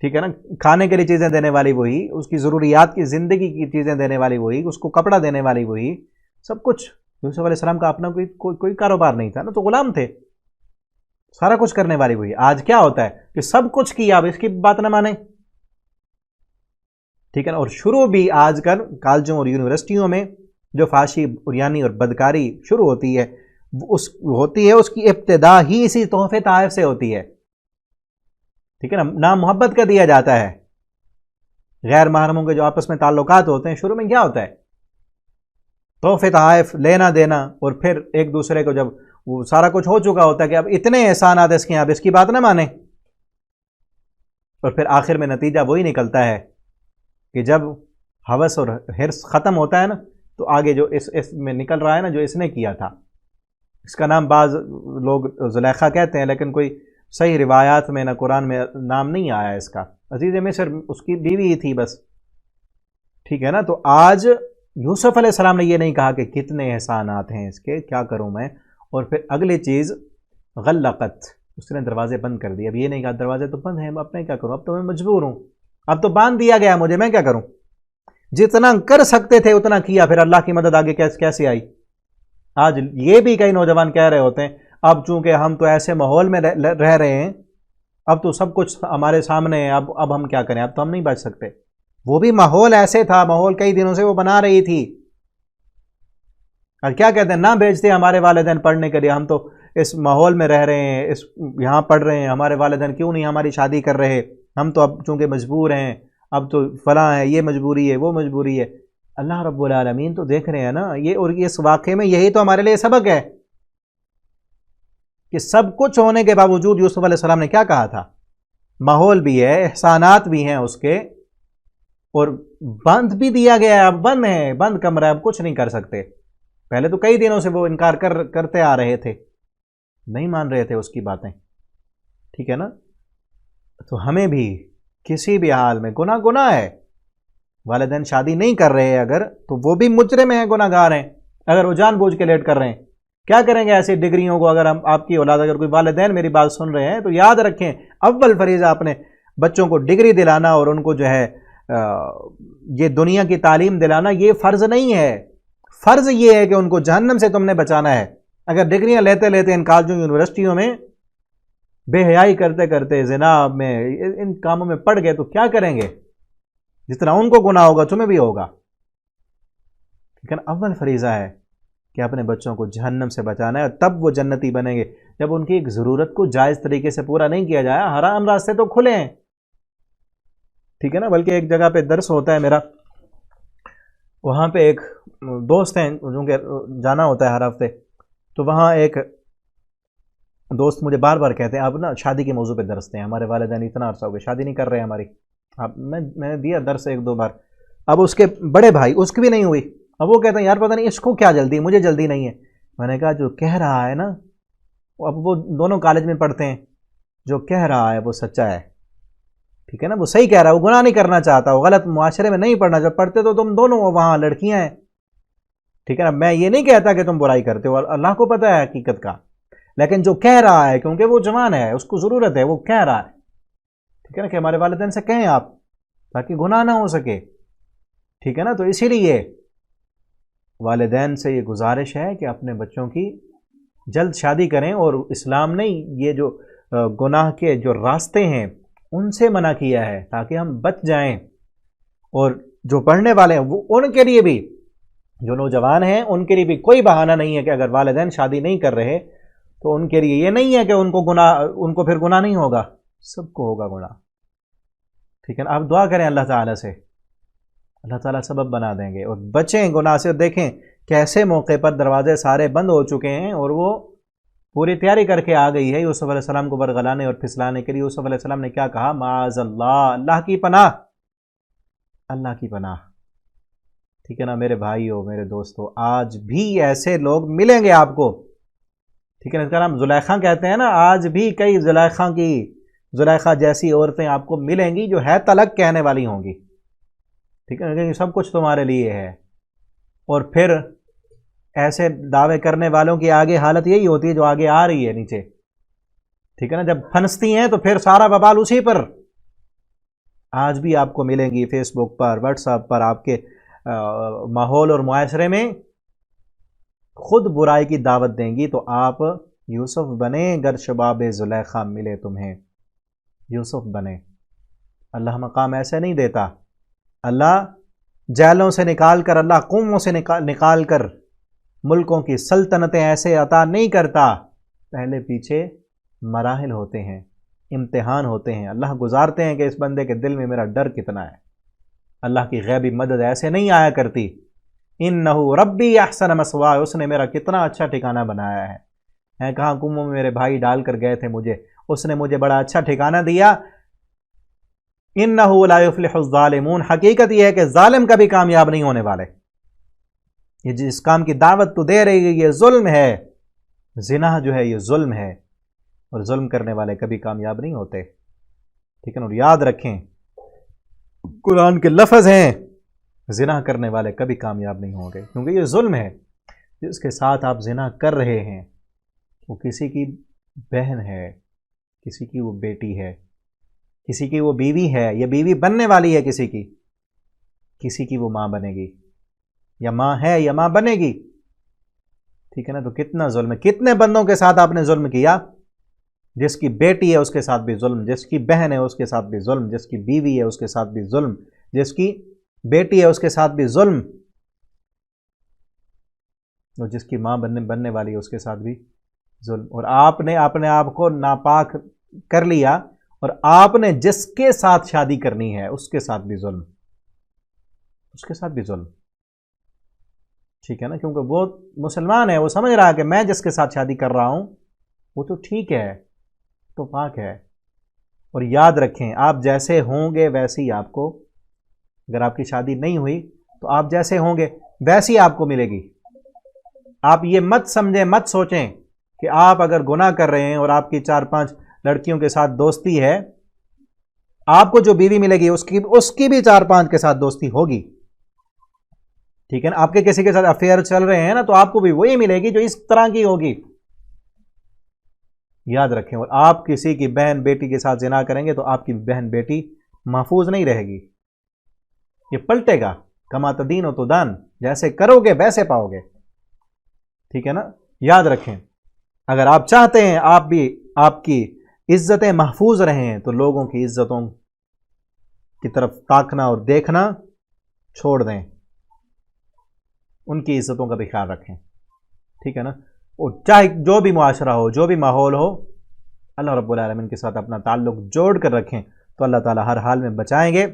ٹھیک ہے نا. کھانے کے لیے چیزیں دینے والی وہی, اس کی ضروریات کی زندگی کی چیزیں دینے والی وہی, اس کو کپڑا دینے والی وہی, سب کچھ. یوسف علیہ السلام کا اپنا کوئی کاروبار نہیں تھا نا, تو غلام تھے. سارا کچھ کرنے والی وہی. آج کیا ہوتا ہے کہ سب کچھ کیا, اب اس کی بات نہ مانیں, ٹھیک ہے نا. اور شروع بھی آج کل کالجوں اور یونیورسٹیوں میں جو فحاشی یعنی اور بدکاری شروع ہوتی ہے, اس کی ابتدا ہی اسی تحفے تحائف سے ہوتی ہے, ٹھیک ہے نا. نام محبت کا دیا جاتا ہے. غیر محرموں کے جو آپس میں تعلقات ہوتے ہیں, شروع میں کیا ہوتا ہے, تحفے تحائف, لینا دینا. اور پھر ایک دوسرے کو جب وہ سارا کچھ ہو چکا ہوتا ہے کہ اب اتنے احسانات اس کے ہیں, اب اس کی بات نہ مانیں. اور پھر آخر میں نتیجہ وہی نکلتا ہے کہ جب ہوس اور حرص ختم ہوتا ہے نا, تو آگے جو اس میں نکل رہا ہے نا, جو اس نے کیا تھا, اس کا نام بعض لوگ زلیخا کہتے ہیں, لیکن کوئی صحیح روایات میں نہ قرآن میں نام نہیں آیا اس کا. عزیز مصر اس کی بیوی ہی تھی بس، ٹھیک ہے نا. تو آج یوسف علیہ السلام نے یہ نہیں کہا کہ کتنے احسانات ہیں اس کے، کیا کروں میں. اور پھر اگلی چیز غلقت، اس نے دروازے بند کر دیے. اب یہ نہیں کہا دروازے تو بند ہیں، اب میں کیا کروں، اب تو میں مجبور ہوں، اب تو باندھ دیا گیا مجھے، میں کیا کروں. جتنا کر سکتے تھے اتنا کیا، پھر اللہ کی مدد آگے کیسے آئی. آج یہ بھی کئی نوجوان کہہ رہے ہوتے ہیں اب چونکہ ہم تو ایسے ماحول میں رہ رہے ہیں، اب تو سب کچھ ہمارے سامنے ہے، اب ہم کیا کریں، اب تو ہم نہیں بچ سکتے. وہ بھی ماحول ایسے تھا، ماحول کئی دنوں سے وہ بنا رہی تھی. اور کیا کہتے ہیں، نہ بھیجتے ہمارے والدین پڑھنے کے لیے، ہم تو اس ماحول میں رہ رہے ہیں، یہاں پڑھ رہے ہیں، ہمارے والدین کیوں نہیں ہماری شادی کر رہے، ہم تو اب چونکہ مجبور ہیں، اب تو فلاں ہے، یہ مجبوری ہے، وہ مجبوری ہے. اللہ رب العالمین تو دیکھ رہے ہیں نا یہ، اور اس واقعے میں یہی تو ہمارے لیے سبق ہے کہ سب کچھ ہونے کے باوجود یوسف علیہ السلام نے کیا کہا تھا. ماحول بھی ہے، احسانات بھی ہیں اس کے، اور بند بھی دیا گیا ہے، اب بند ہے، بند کمرہ ہے، اب کچھ نہیں کر سکتے. پہلے تو کئی دنوں سے وہ انکار کرتے آ رہے تھے، نہیں مان رہے تھے اس کی باتیں، ٹھیک ہے نا. تو ہمیں بھی کسی بھی حال میں گناہ ہے. والدین شادی نہیں کر رہے اگر، تو وہ بھی مجرم ہیں، گناہ گار ہیں. اگر وہ جان بوجھ کے لیٹ کر رہے ہیں، کیا کریں گے ایسی ڈگریوں کو. اگر ہم آپ کی اولاد، اگر کوئی والدین میری بات سن رہے ہیں تو یاد رکھیں، اول فریضہ اپنے بچوں کو ڈگری دلانا اور ان کو جو ہے یہ دنیا کی تعلیم دلانا، یہ فرض نہیں ہے. فرض یہ ہے کہ ان کو جہنم سے تم نے بچانا ہے. اگر ڈگریاں لیتے لیتے ان کالجوں یونیورسٹیوں میں بے حیائی کرتے کرتے زنا میں ان کاموں میں پڑ گئے تو کیا کریں گے. جتنا ان کو گناہ ہوگا تمہیں بھی ہوگا. لیکن اول فریضہ ہے کہ اپنے بچوں کو جہنم سے بچانا ہے، تب وہ جنتی بنیں گے. جب ان کی ایک ضرورت کو جائز طریقے سے پورا نہیں کیا جائے، حرام راستے تو کھلے ہیں، ٹھیک ہے نا. بلکہ ایک جگہ پہ درس ہوتا ہے میرا، وہاں پہ ایک دوست ہیں جو کہ جانا ہوتا ہے ہر ہفتے، تو وہاں ایک دوست مجھے بار بار کہتے ہیں اب نا شادی کے موضوع پہ درس دیں، ہمارے والدین اتنا عرصہ ہو گیا شادی نہیں کر رہے ہماری. اب میں نے دیا درس ایک دو بار، اب اس کے بڑے بھائی اس کی بھی نہیں ہوئی. اب وہ کہتے ہیں یار پتہ نہیں اس کو کیا جلدی، مجھے جلدی نہیں ہے. میں نے کہا جو کہہ رہا ہے نا، اب وہ دونوں کالج میں پڑھتے ہیں، جو کہہ رہا ہے وہ سچا ہے، ٹھیک ہے نا. وہ صحیح کہہ رہا ہے، وہ گناہ نہیں کرنا چاہتا، وہ غلط معاشرے میں نہیں پڑھنا. جب پڑھتے تو تم دونوں وہاں لڑکیاں ہیں، ٹھیک ہے نا. میں یہ نہیں کہتا کہ تم برائی کرتے ہو، اللہ کو پتہ ہے حقیقت کا. لیکن جو کہہ رہا ہے، کیونکہ وہ جوان ہے، اس کو ضرورت ہے، وہ کہہ رہا ہے، ٹھیک ہے نا، کہ ہمارے والدین سے کہیں آپ، تاکہ گناہ نہ ہو سکے، ٹھیک ہے نا. تو اسی لیے والدین سے یہ گزارش ہے کہ اپنے بچوں کی جلد شادی کریں. اور اسلام نے یہ جو گناہ کے جو راستے ہیں ان سے منع کیا ہے تاکہ ہم بچ جائیں. اور جو پڑھنے والے ہیں وہ ان کے لیے بھی، جو نوجوان ہیں ان کے لیے بھی کوئی بہانہ نہیں ہے کہ اگر والدین شادی نہیں کر رہے تو ان کے لیے یہ نہیں ہے کہ ان کو پھر گناہ نہیں ہوگا، سب کو ہوگا گناہ، ٹھیک ہے نا. آپ دعا کریں اللہ تعالیٰ سے، اللہ تعالیٰ سبب بنا دیں گے اور بچیں گناہ سے. دیکھیں کیسے موقع پر دروازے سارے بند ہو چکے ہیں اور وہ پوری تیاری کر کے آ گئی ہے یوسف علیہ السلام کو برگلانے اور پھسلانے کے لیے. یوسف علیہ السلام نے کیا کہا؟ معاذ اللہ، اللہ کی پناہ، اللہ کی پناہ، ٹھیک ہے نا. میرے بھائیو، میرے دوستو، آج بھی ایسے لوگ ملیں گے آپ کو، ٹھیک ہے نا. اس کا نام زلیخا کہتے ہیں نا. آج بھی کئی زلیخا جیسی عورتیں آپ کو ملیں گی جو ہے طلاق کہنے والی ہوں گی، ٹھیک ہے نا. سب کچھ تمہارے لیے ہے. اور پھر ایسے دعوے کرنے والوں کی آگے حالت یہی ہوتی ہے جو آگے آ رہی ہے نیچے، ٹھیک ہے نا. جب پھنستی ہیں تو پھر سارا ببال اسی پر. آج بھی آپ کو ملیں گی فیس بک پر، واٹس ایپ پر، آپ کے ماحول اور معاشرے میں خود برائی کی دعوت دیں گی. تو آپ یوسف بنیں، گر شباب زلیخا ملے تمہیں، یوسف بنیں. اللہ مقام ایسے نہیں دیتا. اللہ جیلوں سے نکال کر، اللہ قوموں سے نکال کر ملکوں کی سلطنتیں ایسے عطا نہیں کرتا. پہلے پیچھے مراحل ہوتے ہیں، امتحان ہوتے ہیں. اللہ گزارتے ہیں کہ اس بندے کے دل میں میرا ڈر کتنا ہے. اللہ کی غیبی مدد ایسے نہیں آیا کرتی. انہو ربی احسن مثوائے، اس نے میرا کتنا اچھا ٹھکانہ بنایا ہے. میں کہاں قوموں میں میرے بھائی ڈال کر گئے تھے مجھے، اس نے مجھے بڑا اچھا ٹھکانہ دیا. انہو لا یفلح الظالمون، حقیقت یہ ہے کہ ظالم کبھی کامیاب نہیں ہونے والے. یہ جس کام کی دعوت تو دے رہی ہے یہ ظلم ہے. زنا جو ہے یہ ظلم ہے. اور ظلم کرنے والے کبھی کامیاب نہیں ہوتے، ٹھیک ہے نا؟ اور یاد رکھیں قرآن کے لفظ ہیں، زنا کرنے والے کبھی کامیاب نہیں ہوں گے، کیونکہ یہ ظلم ہے۔ جس کے ساتھ آپ زنا کر رہے ہیں وہ کسی کی بہن ہے، کسی کی وہ بیٹی ہے، کسی کی وہ بیوی ہے، یا بیوی بننے والی ہے کسی کی وہ ماں بنے گی، یا ماں ہے یا ماں بنے گی، ٹھیک ہے نا؟ تو کتنا ظلم ہے، کتنے بندوں کے ساتھ آپ نے ظلم کیا؟ جس کی بیٹی ہے اس کے ساتھ بھی ظلم، جس کی بہن ہے اس کے ساتھ بھی ظلم، جس کی بیوی ہے اس کے ساتھ بھی ظلم، جس کی بیٹی ہے اس کے ساتھ بھی ظلم، اور جس کی ماں بننے والی ہے اس کے ساتھ بھی ظلم۔ اور آپ نے اپنے آپ کو ناپاک کر لیا، اور آپ نے جس کے ساتھ شادی کرنی ہے اس کے ساتھ بھی ظلم، اس کے ساتھ بھی ظلم، ٹھیک ہے نا؟ کیونکہ وہ مسلمان ہے، وہ سمجھ رہا ہے کہ میں جس کے ساتھ شادی کر رہا ہوں وہ تو ٹھیک ہے، تو پاک ہے۔ اور یاد رکھیں آپ جیسے ہوں گے ویسے ہی آپ کو، اگر آپ کی شادی نہیں ہوئی تو آپ جیسے ہوں گے ویسی آپ کو ملے گی۔ آپ یہ مت سمجھیں، مت سوچیں کہ آپ اگر گناہ کر رہے ہیں اور آپ کی 4-5 لڑکیوں کے ساتھ دوستی ہے، آپ کو جو بیوی ملے گی اس کی بھی 4-5 کے ساتھ دوستی ہوگی، ٹھیک ہے نا؟ آپ کے کسی کے ساتھ افیئر چل رہے ہیں نا، تو آپ کو بھی وہی ملے گی جو اس طرح کی ہوگی، یاد رکھیں۔ اور آپ کسی کی بہن بیٹی کے ساتھ زنا کریں گے تو آپ کی بہن بیٹی محفوظ نہیں رہے گی، یہ پلٹے گا، کما تدین و تدان، جیسے کرو گے ویسے پاؤ گے، ٹھیک ہے نا؟ یاد رکھیں اگر آپ چاہتے ہیں آپ کی عزتیں محفوظ رہیں تو لوگوں کی عزتوں کی طرف تاکنا اور دیکھنا چھوڑ دیں، ان کی عزتوں کا بھی خیال رکھیں، ٹھیک ہے نا؟ اور چاہے جو بھی معاشرہ ہو، جو بھی ماحول ہو، اللہ رب العالمین کے ساتھ اپنا تعلق جوڑ کر رکھیں تو اللہ تعالیٰ ہر حال میں بچائیں گے۔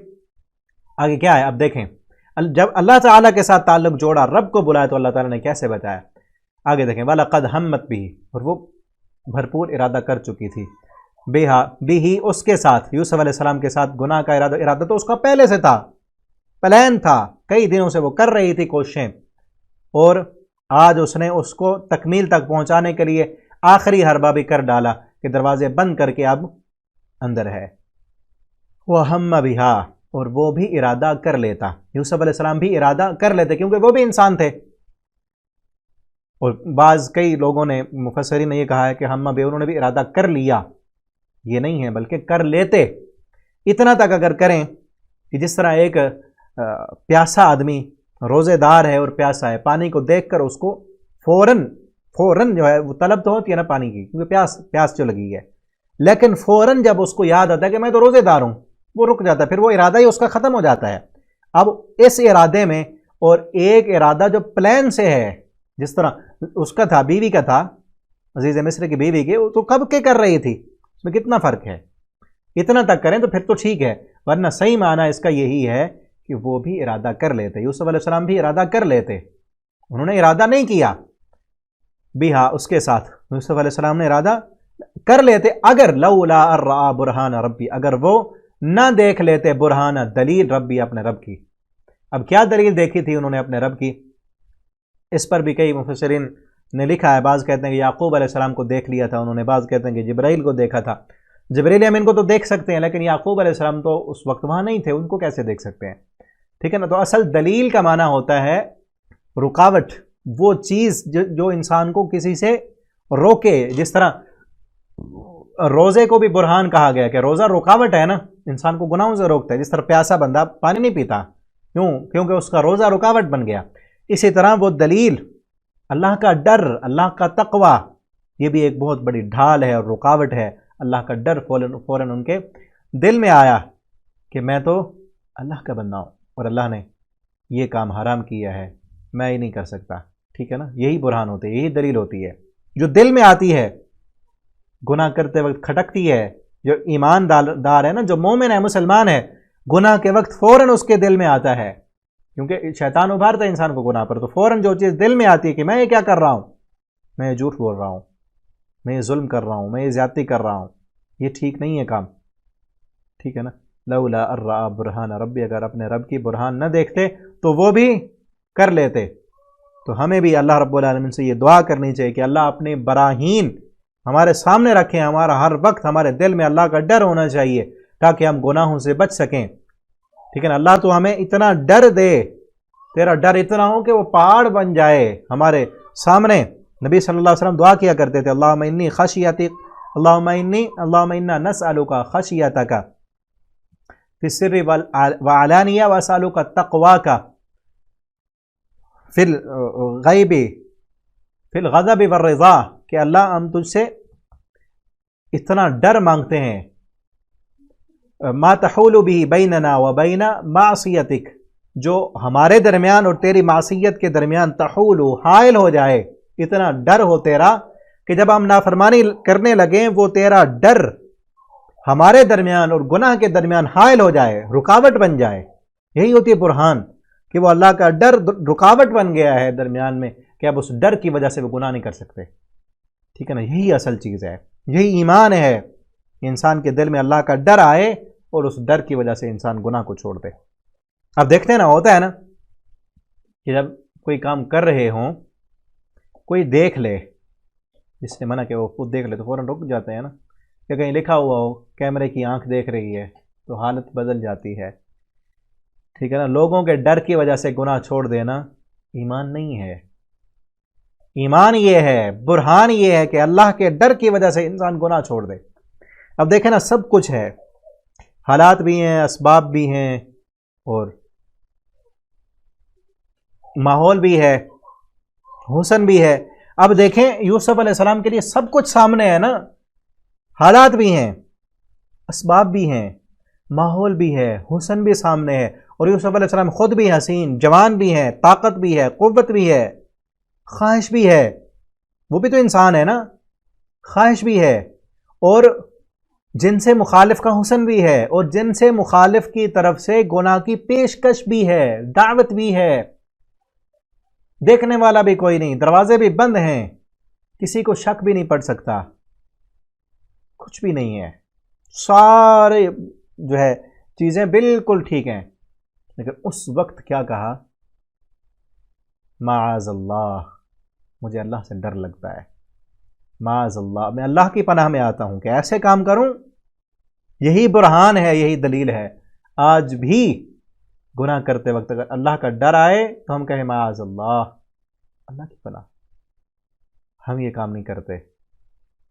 آگے کیا ہے اب دیکھیں، جب اللہ تعالیٰ کے ساتھ تعلق جوڑا، رب کو بلایا تو اللہ تعالیٰ نے کیسے بچایا؟ آگے دیکھیں، وَلَقَدْ هَمَّتْ بِهِ، اور وہ بھرپور ارادہ کر چکی تھی، بِهِ اس کے ساتھ، یوسف علیہ السلام کے ساتھ گناہ کا ارادہ تو اس کا پہلے سے تھا، پلان تھا، کئی دنوں سے وہ کر رہی تھی کوششیں، اور آج اس نے اس کو تکمیل تک پہنچانے کے لیے آخری حربہ بھی کر ڈالا کہ دروازے بند کر کے اب اندر ہے۔ وَهَمَّ بِهَا، اور وہ بھی ارادہ کر لیتا، یوسف علیہ السلام بھی ارادہ کر لیتے کیونکہ وہ بھی انسان تھے۔ اور کئی لوگوں نے، مفسرین نے یہ کہا ہے کہ ہم بھی، انہوں نے بھی ارادہ کر لیا، یہ نہیں ہے بلکہ کر لیتے۔ اتنا تک اگر کریں کہ جس طرح ایک پیاسا آدمی روزے دار ہے اور پیاسا ہے، پانی کو دیکھ کر اس کو فوراً جو ہے وہ طلب تو ہوتی ہے نا پانی کی، کیونکہ پیاس جو لگی ہے، لیکن فوراً جب اس کو یاد آتا ہے کہ میں تو روزے دار ہوں، وہ رک جاتا ہے، پھر وہ ارادہ ہی اس کا ختم ہو جاتا ہے۔ اب اس ارادے میں، اور ایک ارادہ جو پلان سے ہے، جس طرح اس کا تھا، بیوی کا تھا، عزیز مصر کی بیوی کی، تو کب کے کر رہی تھی، اس میں کتنا فرق ہے؟ اتنا تک کریں تو پھر تو ٹھیک ہے، ورنہ صحیح معنی اس کا یہی ہے کہ وہ بھی ارادہ کر لیتے، یوسف علیہ السلام بھی ارادہ کر لیتے، انہوں نے ارادہ نہیں کیا، بیہا اس کے ساتھ یوسف علیہ السلام نے ارادہ کر لیتے، اگر لولا الرآ برہان ربی، اگر وہ نہ دیکھ لیتے برہان، دلیل ربی، اپنے رب کی۔ اب کیا دلیل دیکھی تھی انہوں نے اپنے رب کی؟ اس پر بھی کئی مفسرین نے لکھا ہے، بعض کہتے ہیں کہ یعقوب علیہ السلام کو دیکھ لیا تھا انہوں نے، بعض کہتے ہیں کہ جبرائیل کو دیکھا تھا۔ جبرائیل امین کو تو دیکھ سکتے ہیں، لیکن یعقوب علیہ السلام تو اس وقت وہاں نہیں تھے، ان کو کیسے دیکھ سکتے ہیں؟ ٹھیک ہے نا؟ تو اصل دلیل کا معنی ہوتا ہے رکاوٹ، وہ چیز جو انسان کو کسی سے روکے، جس طرح روزے کو بھی برہان کہا گیا کہ روزہ رکاوٹ ہے نا، انسان کو گناہوں سے روکتا ہے، جس طرح پیاسا بندہ پانی نہیں پیتا، کیونکہ اس کا روزہ رکاوٹ بن گیا، اسی طرح وہ دلیل اللہ کا ڈر، اللہ کا تقوی، یہ بھی ایک بہت بڑی ڈھال ہے اور رکاوٹ ہے۔ اللہ کا ڈر فوراً ان کے دل میں آیا کہ میں تو اللہ کا بندہ ہوں اور اللہ نے یہ کام حرام کیا ہے، میں ہی نہیں کر سکتا، ٹھیک ہے نا؟ یہی برہان ہوتے ہیں، یہی دلیل ہوتی ہے جو دل میں آتی ہے، گناہ کرتے وقت کھٹکتی ہے۔ جو ایمان دار ہے نا، جو مومن ہے، مسلمان ہے، گناہ کے وقت فوراً اس کے دل میں آتا ہے، کیونکہ شیطان ابھارتا ہے انسان کو گناہ پر، تو فوراً جو چیز دل میں آتی ہے کہ میں یہ کیا کر رہا ہوں، میں یہ جھوٹ بول رہا ہوں، میں یہ ظلم کر رہا ہوں، میں یہ زیادتی کر رہا ہوں، یہ ٹھیک نہیں ہے کام، ٹھیک ہے نا؟ لولا الرآ برہان ربی، اگر اپنے رب کی برہان نہ دیکھتے تو وہ بھی کر لیتے۔ تو ہمیں بھی اللہ رب العالمین سے یہ دعا کرنی چاہیے کہ اللہ اپنے براہین ہمارے سامنے رکھیں، ہمارا ہر وقت ہمارے دل میں اللہ کا ڈر ہونا چاہیے تاکہ ہم گناہوں سے بچ سکیں، ٹھیک ہے نا۔ اللہ تو ہمیں اتنا ڈر دے، تیرا ڈر اتنا ہو کہ وہ پہاڑ بن جائے ہمارے سامنے۔ نبی صلی اللہ علیہ وسلم دعا کیا کرتے تھے، اللہم انی خشیتک، اللہم انا نسألک خشیتک فی السر وعلانیہ واسألک تقواک فی الغیب فی الغضب والرضا، کہ اللہ ہم تجھ سے اتنا ڈر مانگتے ہیں، ما تحول به بیننا وبین معصیتک، جو ہمارے درمیان اور تیری معصیت کے درمیان تحول حائل ہو جائے، اتنا ڈر ہو تیرا کہ جب ہم نافرمانی کرنے لگیں وہ تیرا ڈر ہمارے درمیان اور گناہ کے درمیان حائل ہو جائے، رکاوٹ بن جائے۔ یہی ہوتی ہے برہان، کہ وہ اللہ کا ڈر رکاوٹ بن گیا ہے درمیان میں، کہ اب اس ڈر کی وجہ سے وہ گناہ نہیں کر سکتے، ٹھیک ہے نا۔ یہی اصل چیز ہے، یہی ایمان ہے کہ انسان کے دل میں اللہ کا ڈر آئے اور اس ڈر کی وجہ سے انسان گناہ کو چھوڑ دے۔ اب دیکھتے ہیں نا، ہوتا ہے نا کہ جب کوئی کام کر رہے ہوں، کوئی دیکھ لے، جس نے منع کہ وہ خود دیکھ لے تو فوراً رک جاتے ہیں نا، کہ کہیں لکھا ہوا ہو کیمرے کی آنکھ دیکھ رہی ہے تو حالت بدل جاتی ہے، ٹھیک ہے نا۔ لوگوں کے ڈر کی وجہ سے گناہ چھوڑ دینا ایمان نہیں ہے۔ ایمان یہ ہے، برہان یہ ہے کہ اللہ کے ڈر کی وجہ سے انسان گناہ چھوڑ دے۔ اب دیکھیں نا، سب کچھ ہے، حالات بھی ہیں، اسباب بھی ہیں، اور ماحول بھی ہے، حسن بھی ہے۔ اب دیکھیں یوسف علیہ السلام کے لیے سب کچھ سامنے ہے نا، حالات بھی ہیں، اسباب بھی ہیں، ماحول بھی ہے، حسن بھی سامنے ہے، اور یوسف علیہ السلام خود بھی حسین، جوان بھی ہے، طاقت بھی ہے، قوت بھی ہے، خواہش بھی ہے، وہ بھی تو انسان ہے نا، خواہش بھی ہے، اور جن سے مخالف کا حسن بھی ہے، اور جن سے مخالف کی طرف سے گناہ کی پیشکش بھی ہے، دعوت بھی ہے، دیکھنے والا بھی کوئی نہیں، دروازے بھی بند ہیں، کسی کو شک بھی نہیں پڑ سکتا، کچھ بھی نہیں ہے، سارے جو ہے چیزیں بالکل ٹھیک ہیں۔ لیکن اس وقت کیا کہا؟ معاذ اللہ، مجھے اللہ سے ڈر لگتا ہے، معاذ اللہ، میں اللہ کی پناہ میں آتا ہوں کہ ایسے کام کروں۔ یہی برہان ہے، یہی دلیل ہے۔ آج بھی گناہ کرتے وقت اگر اللہ کا ڈر آئے تو ہم کہیں معاذ اللہ، اللہ کی پناہ، ہم یہ کام نہیں کرتے،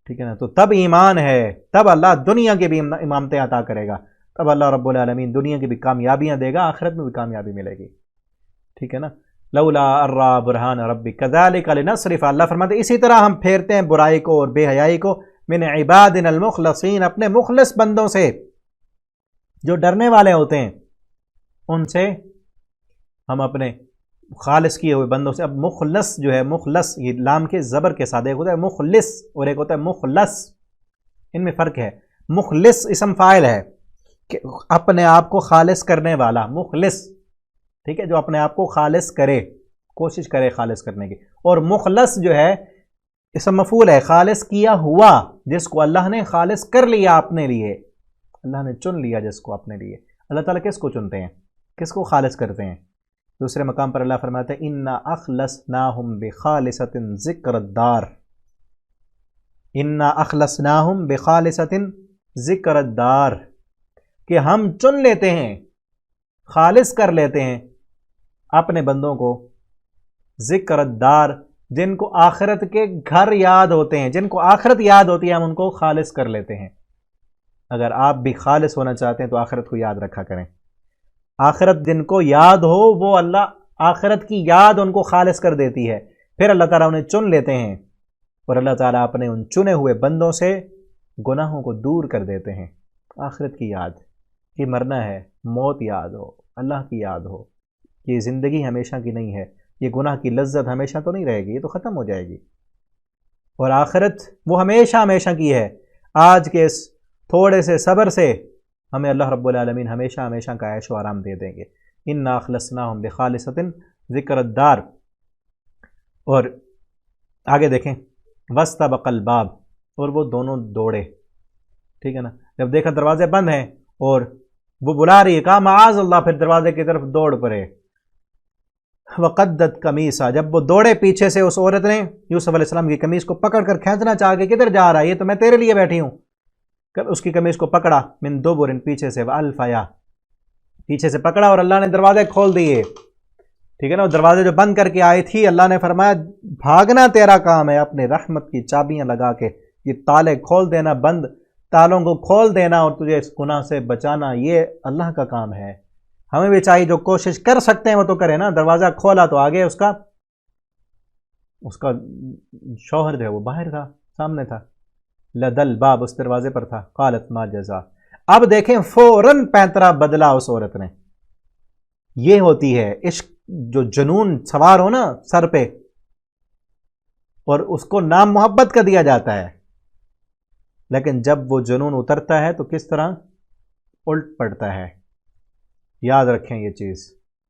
ٹھیک ہے نا۔ تو تب ایمان ہے، تب اللہ دنیا کے بھی امامتیں عطا کرے گا، تب اللہ رب العالمین دنیا کی بھی کامیابیاں دے گا، آخرت میں بھی کامیابی ملے گی، ٹھیک ہے نا۔ لولا ارا برہان ربی کذالک لنصرف، اللہ فرماتے اسی طرح ہم پھیرتے ہیں برائی کو اور بے حیائی کو، من عبادنا المخلصین، اپنے مخلص بندوں سے جو ڈرنے والے ہوتے ہیں، ان سے ہم اپنے خالص کیے ہوئے بندوں سے۔ اب مخلص جو ہے، مخلص یہ لام کے زبر کے ساتھ، ایک ہوتا ہے مخلص اور ایک ہوتا ہے مخلص، ان میں فرق ہے۔ مخلص اسم فاعل ہے کہ اپنے آپ کو خالص کرنے والا، مخلص، ٹھیک ہے، جو اپنے آپ کو خالص کرے، کوشش کرے خالص کرنے کی۔ اور مخلص جو ہے اسم مفعول ہے، خالص کیا ہوا، جس کو اللہ نے خالص کر لیا اپنے لیے، اللہ نے چن لیا جس کو اپنے لیے۔ اللہ تعالیٰ کس کو چنتے ہیں؟ کس کو خالص کرتے ہیں؟ دوسرے مقام پر اللہ فرماتے ہیں انا اخلصناہم بخالصۃ ذکر الدار، انا اخلصناہم بخالصۃ ذکر الدار، کہ ہم چن لیتے ہیں، خالص کر لیتے ہیں اپنے بندوں کو، ذکر الدار، جن کو آخرت کے گھر یاد ہوتے ہیں، جن کو آخرت یاد ہوتی ہے، ہم ان کو خالص کر لیتے ہیں۔ اگر آپ بھی خالص ہونا چاہتے ہیں تو آخرت کو یاد رکھا کریں۔ آخرت جن کو یاد ہو وہ اللہ آخرت کی یاد ان کو خالص کر دیتی ہے، پھر اللہ تعالیٰ انہیں چن لیتے ہیں، اور اللہ تعالیٰ اپنے ان چنے ہوئے بندوں سے گناہوں کو دور کر دیتے ہیں۔ آخرت کی یاد، کہ مرنا ہے، موت یاد ہو، اللہ کی یاد ہو، یہ زندگی ہمیشہ کی نہیں ہے، یہ گناہ کی لذت ہمیشہ تو نہیں رہے گی، یہ تو ختم ہو جائے گی، اور آخرت وہ ہمیشہ ہمیشہ کی ہے۔ آج کے اس تھوڑے سے صبر سے ہمیں اللہ رب العالمین ہمیشہ ہمیشہ کا عیش و آرام دے دیں گے۔ انا اخلصناہم بخالصۃ ذکر الدار۔ اور آگے دیکھیں، واستبق الباب، اور وہ دونوں دوڑے، ٹھیک ہے نا۔ جب دیکھا دروازے بند ہیں اور وہ بلا رہی ہے، کہا معاذ اللہ، پھر دروازے کی طرف دوڑ پڑے۔ وقدت قمیصا، جب وہ دوڑے پیچھے سے اس عورت نے یوسف علیہ السلام کی قمیص کو پکڑ کر کھینچنا چاہ کے، کدھر جا رہا ہے، یہ تو میں تیرے لیے بیٹھی ہوں، اس کی قمیص کو پکڑا، من دبر، پیچھے سے، والفیا، پیچھے سے پکڑا، اور اللہ نے دروازے کھول دیے، ٹھیک ہے نا، وہ دروازے جو بند کر کے آئی تھی، اللہ نے فرمایا بھاگنا تیرا کام ہے، اپنے رحمت کی چابیاں لگا کے یہ تالے کھول دینا، بند تالوں کو کھول دینا اور تجھے اس گناہ سے بچانا، یہ اللہ کا کام ہے۔ ہمیں بھی چاہیے جو کوشش کر سکتے ہیں وہ تو کریں نا، دروازہ کھولا تو آگے اس کا شوہر جو ہے وہ باہر تھا، سامنے تھا، لدل باب، اس دروازے پر تھا، قالت ما جزا، اب دیکھیں فوراً پینترا بدلا اس عورت نے۔ یہ ہوتی ہے عشق، جو جنون سوار ہو نا سر پہ، اور اس کو نام محبت کا دیا جاتا ہے، لیکن جب وہ جنون اترتا ہے تو کس طرح الٹ پڑتا ہے۔ یاد رکھیں یہ چیز،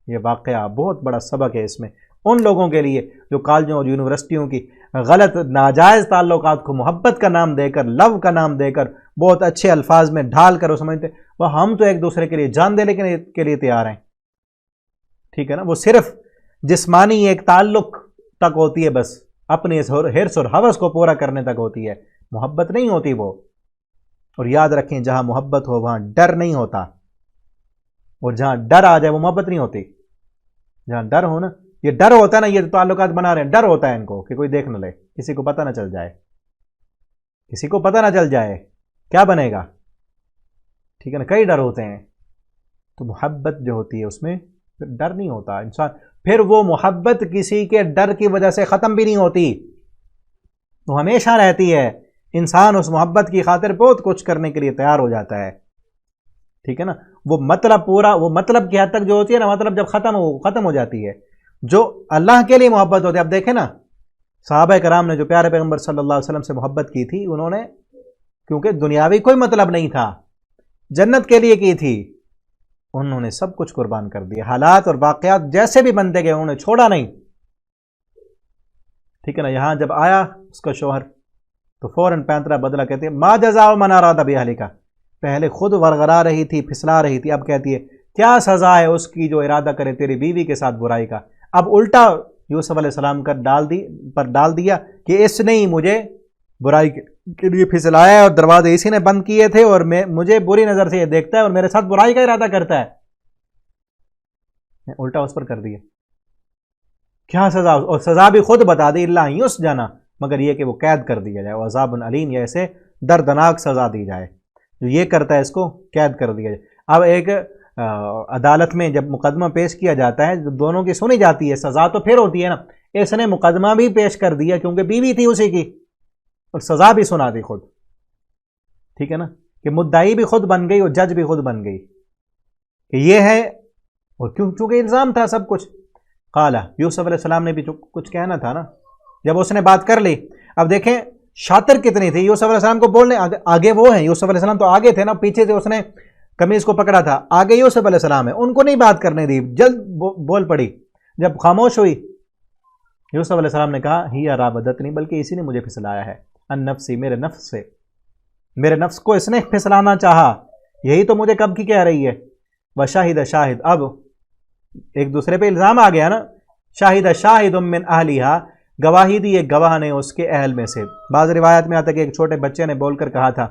یہ واقعہ بہت بڑا سبق ہے اس میں ان لوگوں کے لیے جو کالجوں اور یونیورسٹیوں کی غلط ناجائز تعلقات کو محبت کا نام دے کر، لو کا نام دے کر، بہت اچھے الفاظ میں ڈھال کر وہ سمجھتے وہ ہم تو ایک دوسرے کے لیے جان دینے کے لیے تیار ہیں، ٹھیک ہے نا، وہ صرف جسمانی ایک تعلق تک ہوتی ہے، بس اپنے حرص اور ہوس کو پورا کرنے تک ہوتی ہے، محبت نہیں ہوتی وہ۔ اور یاد رکھیں جہاں محبت ہو وہاں ڈر نہیں ہوتا، اور جہاں ڈر آ جائے وہ محبت نہیں ہوتی۔ جہاں ڈر ہو نا، یہ ڈر ہوتا ہے نا، یہ تعلقات بنا رہے ہیں، ڈر ہوتا ہے ان کو کہ کوئی دیکھ نہ لے، کسی کو پتہ نہ چل جائے، کسی کو پتہ نہ چل جائے کیا بنے گا، ٹھیک ہے نا، کئی ڈر ہوتے ہیں۔ تو محبت جو ہوتی ہے اس میں پھر ڈر نہیں ہوتا انسان، پھر وہ محبت کسی کے ڈر کی وجہ سے ختم بھی نہیں ہوتی، وہ ہمیشہ رہتی ہے، انسان اس محبت کی خاطر بہت کچھ کرنے کے لیے تیار ہو جاتا ہے، ٹھیک ہے نا، وہ مطلب پورا، وہ مطلب کی حد تک جو ہوتی ہے نا، مطلب جب ختم ہو جاتی ہے، جو اللہ کے لیے محبت ہوتی ہے۔ اب دیکھیں نا صحابہ کرام نے جو پیارے پیغمبر صلی اللہ علیہ وسلم سے محبت کی تھی، انہوں نے کیونکہ دنیاوی کوئی مطلب نہیں تھا، جنت کے لیے کی تھی، انہوں نے سب کچھ قربان کر دیا، حالات اور واقعات جیسے بھی بنتے گئے انہوں نے چھوڑا نہیں، ٹھیک ہے نا۔ یہاں جب آیا اس کا شوہر تو فوراً پینترا بدلا، کہتے ہیں ما جزاء من اراد باہلک، پہلے خود ورغرا رہی تھی، پھسلا رہی تھی، اب کہتی ہے کیا سزا ہے اس کی جو ارادہ کرے تیری بیوی کے ساتھ برائی کا۔ اب الٹا یوسف علیہ السلام پر ڈال دیا کہ اس نے ہی مجھے برائی کے لیے پھسلایا ہے، اور دروازے اسی نے بند کیے تھے، اور مجھے بری نظر سے یہ دیکھتا ہے اور میرے ساتھ برائی کا ارادہ کرتا ہے، الٹا اس پر کر دیا۔ کیا سزا، اور سزا بھی خود بتا دی، اللہ یسجنا، مگر یہ کہ وہ قید کر دیا جائے، عذاب علیم، یا ایسے دردناک سزا دی جائے، جو یہ کرتا ہے اس کو قید کر دیا جائے۔ اب ایک عدالت میں جب مقدمہ پیش کیا جاتا ہے، دونوں کی سنی جاتی ہے، سزا تو پھر ہوتی ہے نا، اس نے مقدمہ بھی پیش کر دیا کیونکہ بیوی تھی اسی کی، اور سزا بھی سنا دی خود، ٹھیک ہے نا، کہ مدعی بھی خود بن گئی اور جج بھی خود بن گئی کہ یہ ہے، اور چونکہ الزام تھا سب کچھ۔ قال، یوسف علیہ السلام نے بھی کچھ کہنا تھا نا، جب اس نے بات کر لی۔ اب دیکھیں شاطر کتنی تھی یوسف علیہ السلام کو بولنے، آگے وہ ہیں، یوسف علیہ السلام تو آگے تھے نا، پیچھے سے اس نے قمیض کو پکڑا تھا، آگے یوسف علیہ السلام ہے، ان کو نہیں بات کرنے دی، جلد بول پڑی۔ جب خاموش ہوئی یوسف علیہ السلام نے کہا ہی راودتنی، بلکہ اسی نے مجھے پھسلایا ہے، ان نفسی، میرے نفس سے، میرے نفس کو اس نے پھسلانا چاہا، یہی تو مجھے کب کی کہہ رہی ہے۔ وشاہد شاہد، اب ایک دوسرے پہ الزام آ گیا نا، شاہد شاہد من اہلیہا، گواہی دی ایک گواہ نے اس کے اہل میں سے۔ بعض روایت میں آتا ہے کہ ایک چھوٹے بچے نے بول کر کہا تھا،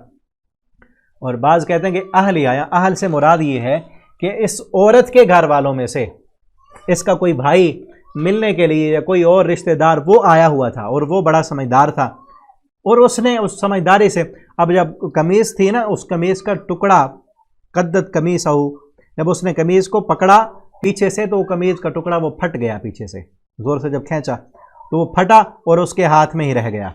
اور بعض کہتے ہیں کہ اہلیہ، یا اہل سے مراد یہ ہے کہ اس عورت کے گھر والوں میں سے اس کا کوئی بھائی ملنے کے لیے یا کوئی اور رشتہ دار وہ آیا ہوا تھا، اور وہ بڑا سمجھدار تھا، اور اس نے اس سمجھداری سے، اب جب قمیض تھی نا، اس قمیض کا ٹکڑا، قدت قمیصہ، جب اس نے قمیض کو پکڑا پیچھے سے تو وہ قمیض کا ٹکڑا وہ پھٹ گیا، پیچھے سے زور سے جب کھینچا تو وہ پھٹا اور اس کے ہاتھ میں ہی رہ گیا۔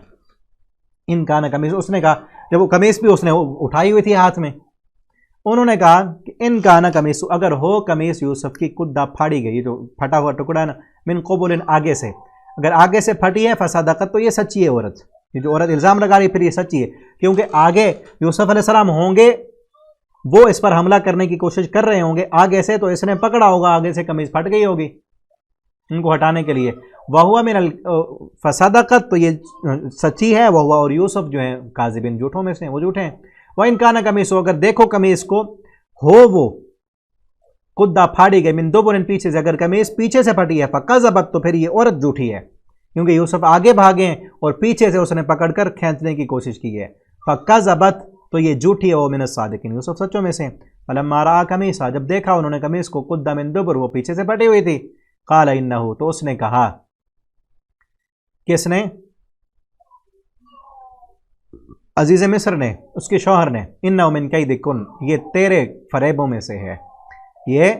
ان کا نا قمیض، اس نے کہا، جب وہ قمیض بھی اس نے اٹھائی ہوئی تھی ہاتھ میں، انہوں نے کہا کہ ان کا نا قمیص، اگر ہو قمیص یوسف کی قدہ پھاڑی گئی، جو پھٹا ہوا ٹکڑا ہے نا، من قبل، آگے سے، اگر آگے سے پھٹی ہے فصدقت، تو یہ سچی ہے عورت، یہ جو عورت الزام لگا رہی پھر یہ سچی ہے، کیونکہ آگے یوسف علیہ السلام ہوں گے، وہ اس پر حملہ کرنے کی کوشش کر رہے ہوں گے آگے سے، تو اس نے پکڑا ہوگا آگے سے، قمیض پھٹ گئی ہوگی ان کو ہٹانے کے لیے۔ وَهُوَ مِنَ فَصَدَقَتْ، تو یہ سچی ہے، وَهُوَ، اور یوسف جو ہیں کاذبین، جھوٹوں میں سے، وہ جھوٹے ہیں۔ وَإِنْ كَانَ قَمِيصُهُ، اگر دیکھو قمیص کو، ہو وہ قدہ پھاڑی گئی، من دبر پیچھے سے، اگر قمیص پیچھے سے پھٹی ہے فکذبت تو پھر یہ عورت جھوٹی ہے، کیونکہ یوسف آگے بھاگے اور پیچھے سے اس نے پکڑ کر کھینچنے کی کوشش کی ہے، فکذبت تو یہ جھوٹی ہے، وہ من الصادقین، یوسف سچوں میں سے، فلما رأى قمیصہ، جب دیکھا انہوں نے قمیص کو، قدہ من دبر، وہ پیچھے سے پھٹی ہوئی تھی، قال انہ، تو اس نے کہا، کس نے؟ عزیز مصر نے، اس کے شوہر نے، انہ من کیدکن، یہ تیرے فریبوں میں سے ہے، یہ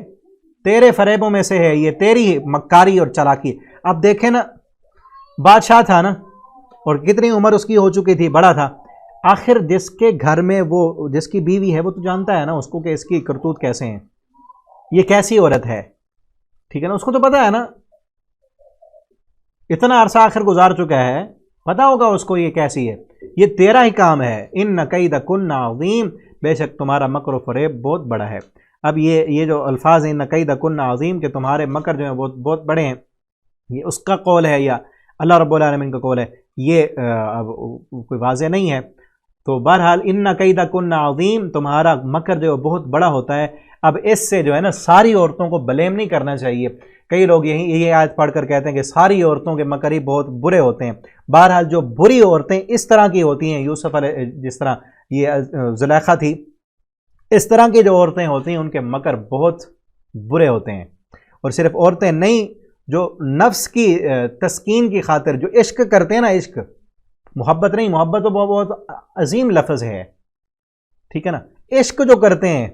تیرے فریبوں میں سے ہے، یہ تیری مکاری اور چالاکی۔ اب دیکھیں نا، بادشاہ تھا نا، اور کتنی عمر اس کی ہو چکی تھی، بڑا تھا، آخر جس کے گھر میں وہ جس کی بیوی ہے وہ تو جانتا ہے نا اس کو کہ اس کی کرتوت کیسے ہیں، یہ کیسی عورت ہے، ٹھیک ہے نا، اس کو تو پتا ہے نا، اتنا عرصہ آخر گزار چکا ہے، پتا ہوگا اس کو یہ کیسی ہے، یہ تیرا ہی کام ہے، ان کیدکن عظیم، بے شک تمہارا مکر و فریب بہت بڑا ہے۔ اب یہ جو الفاظ ہیں، ان کیدکن عظیم، کہ تمہارے مکر جو ہیں بہت بڑے ہیں، یہ اس کا قول ہے یا اللہ رب العالمین کا قول ہے، یہ اب کوئی واضح نہیں ہے، تو بہرحال ان کیدکن عظیم، تمہارا مکر جو بہت بڑا ہوتا ہے۔ اب اس سے جو ہے نا ساری عورتوں کو بلیم نہیں کرنا چاہیے، کئی لوگ یہی آیت پڑھ کر کہتے ہیں کہ ساری عورتوں کے مکر ہی بہت برے ہوتے ہیں، بہرحال جو بری عورتیں اس طرح کی ہوتی ہیں، یوسف علیہ جس طرح یہ زلیخا تھی، اس طرح کی جو عورتیں ہوتی ہیں ان کے مکر بہت برے ہوتے ہیں، اور صرف عورتیں نہیں، جو نفس کی تسکین کی خاطر جو عشق کرتے ہیں نا، عشق محبت نہیں، محبت تو بہت عظیم لفظ ہے، ٹھیک ہے نا، عشق جو کرتے ہیں،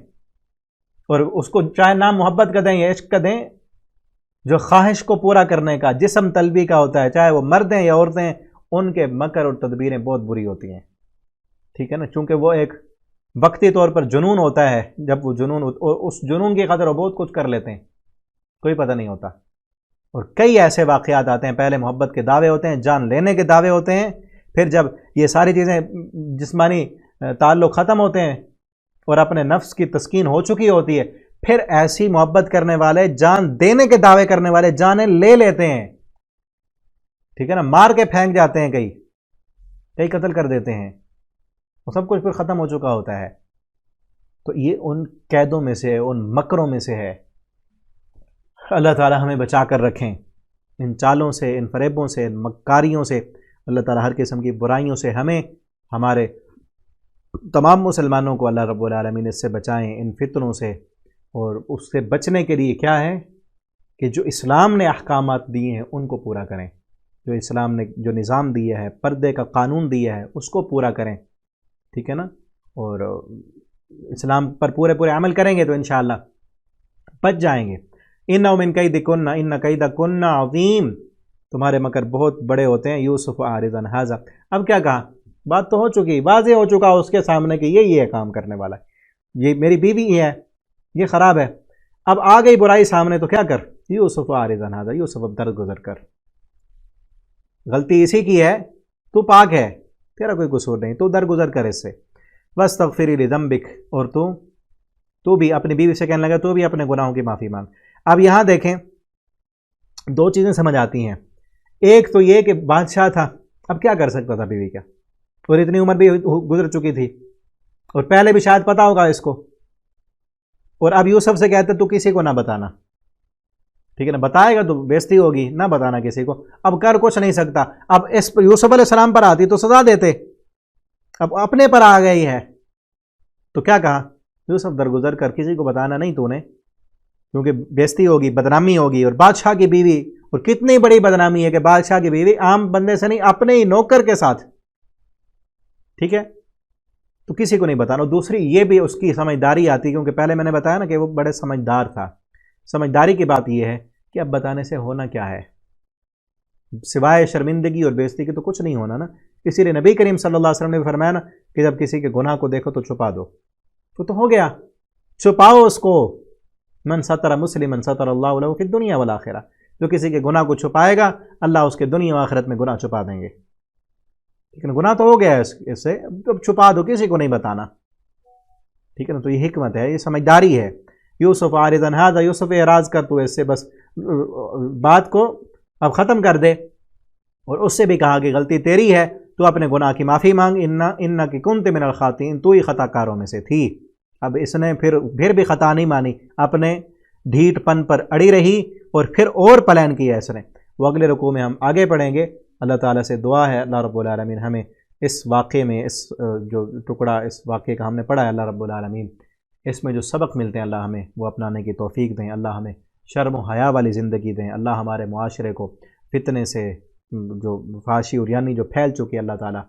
اور اس کو چاہے نام محبت کا دیں یا عشق کا دیں، جو خواہش کو پورا کرنے کا، جسم طلبی کا ہوتا ہے، چاہے وہ مرد ہیں یا عورتیں، ان کے مکر اور تدبیریں بہت بری ہوتی ہیں، ٹھیک ہے نا، چونکہ وہ ایک وقتی طور پر جنون ہوتا ہے، جب وہ جنون، اس جنون کی خاطر وہ بہت کچھ کر لیتے ہیں، کوئی پتہ نہیں ہوتا، اور کئی ایسے واقعات آتے ہیں، پہلے محبت کے دعوے ہوتے ہیں، جان لینے کے دعوے ہوتے ہیں، پھر جب یہ ساری چیزیں جسمانی تعلق ختم ہوتے ہیں اور اپنے نفس کی تسکین ہو چکی ہوتی ہے، پھر ایسی محبت کرنے والے، جان دینے کے دعوے کرنے والے جانیں لے لیتے ہیں، ٹھیک ہے نا، مار کے پھینک جاتے ہیں، کئی قتل کر دیتے ہیں، وہ سب کچھ پھر ختم ہو چکا ہوتا ہے، تو یہ ان قیدوں میں سے، ان مکروں میں سے ہے۔ اللہ تعالی ہمیں بچا کر رکھیں ان چالوں سے، ان فریبوں سے، ان مکاریوں سے، اللہ تعالی ہر قسم کی برائیوں سے ہمیں، ہمارے تمام مسلمانوں کو اللہ رب العالمین اس سے بچائیں، ان فتنوں سے، اور اس سے بچنے کے لیے کیا ہے کہ جو اسلام نے احکامات دیے ہیں ان کو پورا کریں، جو اسلام نے جو نظام دیا ہے، پردے کا قانون دیا ہے، اس کو پورا کریں، ٹھیک ہے نا، اور اسلام پر پورے عمل کریں گے تو انشاءاللہ بچ جائیں گے۔ اِنَّ مِن کَیدِکُنَّ اِنَّ کَیدَکُنَّ عَظِیم، تمہارے مکر بہت بڑے ہوتے ہیں، یوسف عارض عن ھذا، اب کیا کہا، بات تو ہو چکی، واضح ہو چکا اس کے سامنے کہ یہی ہے کام کرنے والا، یہ میری بیوی ہی ہے، یہ خراب ہے، اب آ گئی برائی سامنے تو کیا کر، یوسف عارض عن ھذا، یوسف اب درگزر کر، غلطی اسی کی ہے، تو پاک ہے، تیرا کوئی قصور نہیں، تو درگزر کر اس سے، وَاسْتَغْفِرِ لِذَنبِكَ، اور تو بھی اپنی بیوی سے کہنے لگا تو بھی اپنے گناہوں کی معافی مانگ۔ اب یہاں دیکھیں دو چیزیں سمجھ آتی ہیں، ایک تو یہ کہ بادشاہ تھا، اب کیا کر سکتا تھا بیوی کا، اور اتنی عمر بھی گزر چکی تھی، اور پہلے بھی شاید پتا ہوگا اس کو، اور اب یوسف سے کہتے تو کسی کو نہ بتانا، ٹھیک ہے نا، بتائے گا تو بےزتی ہوگی، نہ بتانا کسی کو، اب کر کچھ نہیں سکتا، اب اس پر یوسف علیہ السلام پر آتی تو سزا دیتے، اب اپنے پر آ گئی ہے، تو کیا کہا، یوسف درگزر کر، کسی کو بتانا نہیں تو نے، کیونکہ بےزتی ہوگی، بدنامی ہوگی، اور بادشاہ کی بیوی، اور کتنی بڑی بدنامی ہے کہ بادشاہ کی بیوی عام بندے سے نہیں، اپنے ہی نوکر کے ساتھ، ٹھیک ہے، تو کسی کو نہیں بتانا۔ دوسری یہ بھی اس کی سمجھداری آتی، کیونکہ پہلے میں نے بتایا نا کہ وہ بڑے سمجھدار تھا، سمجھداری کی بات یہ ہے کہ اب بتانے سے ہونا کیا ہے، سوائے شرمندگی اور بےزتی کے تو کچھ نہیں ہونا نا، اسی لیے نبی کریم صلی اللہ علیہ وسلم نے بھی فرمایا نا کہ جب کسی کے گناہ کو دیکھو تو چھپا دو، تو ہو گیا، چھپاؤ اس کو، من ستر مسلما ستر اللہ له فی الدنیا والآخرہ، جو کسی کے گناہ کو چھپائے گا اللہ اس کے دنیا و آخرت میں گناہ چھپا دیں گے، لیکن گناہ تو ہو گیا ہے اس سے، اب چھپا دو، کسی کو نہیں بتانا، ٹھیک ہے نا، تو یہ حکمت ہے، یہ سمجھداری ہے۔ یوسف عارض عن ھذا، یوسف اعراض کر تو اس سے بس بات کو اب ختم کر دے، اور اس سے بھی کہا کہ غلطی تیری ہے، تو اپنے گناہ کی معافی مانگ، انک کنت من الخاطئین، تو ہی خطا کاروں میں سے تھی۔ اب اس نے پھر بھی خطا نہیں مانی، اپنے ڈھیٹ پن پر اڑی رہی اور پھر اور پلان کیا اس نے۔ وہ اگلے رکوع میں ہم آگے پڑھیں گے۔ اللہ تعالیٰ سے دعا ہے اللہ رب العالمین ہمیں اس واقعے میں، اس جو ٹکڑا اس واقعے کا ہم نے پڑھا ہے، اللہ رب العالمین اس میں جو سبق ملتے ہیں اللہ ہمیں وہ اپنانے کی توفیق دیں۔ اللہ ہمیں شرم و حیا والی زندگی دیں۔ اللہ ہمارے معاشرے کو فتنے سے، جو فحاشی اور یعنی جو پھیل چکی ہے، اللہ تعالیٰ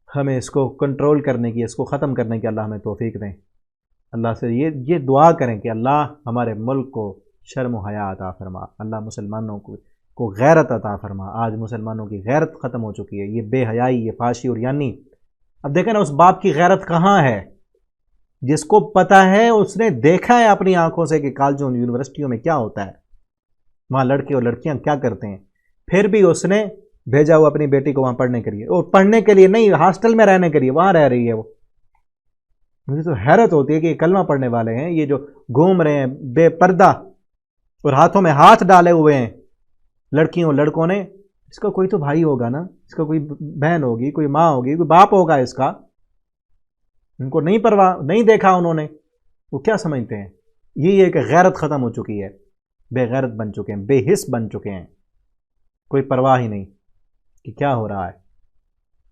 ہمیں اس کو کنٹرول کرنے کی، اس کو ختم کرنے کی اللہ ہمیں توفیق دیں۔ اللہ سے یہ دعا کریں کہ اللہ ہمارے ملک کو شرم و حیا عطا فرما، اللہ مسلمانوں کو غیرت عطا فرما۔ آج مسلمانوں کی غیرت ختم ہو چکی ہے، یہ بے حیائی، یہ فحاشی اور یعنی۔ اب دیکھیں نا اس باپ کی غیرت کہاں ہے جس کو پتہ ہے، اس نے دیکھا ہے اپنی آنکھوں سے کہ کالجوں یونیورسٹیوں میں کیا ہوتا ہے، وہاں لڑکے اور لڑکیاں کیا کرتے ہیں، پھر بھی اس نے بھیجا ہوا اپنی بیٹی کو وہاں پڑھنے کے لیے، اور پڑھنے کے لیے نہیں، ہاسٹل میں رہنے کے لیے وہاں رہ رہی ہے وہ۔ مجھے تو حیرت ہوتی ہے کہ یہ کلمہ پڑھنے والے ہیں، یہ جو گھوم رہے ہیں بے پردہ اور ہاتھوں میں ہاتھ ڈالے ہوئے ہیں لڑکیوں لڑکوں نے، اس کا کوئی تو بھائی ہوگا نا، اس کا کوئی بہن ہوگی، کوئی ماں ہوگی، کوئی باپ ہوگا اس کا، ان کو نہیں پرواہ، نہیں دیکھا انہوں نے، وہ کیا سمجھتے ہیں؟ یہ کہ غیرت ختم ہو چکی ہے، بے غیرت بن چکے ہیں، بے حس بن چکے ہیں، کوئی پرواہ ہی نہیں کہ کیا ہو رہا ہے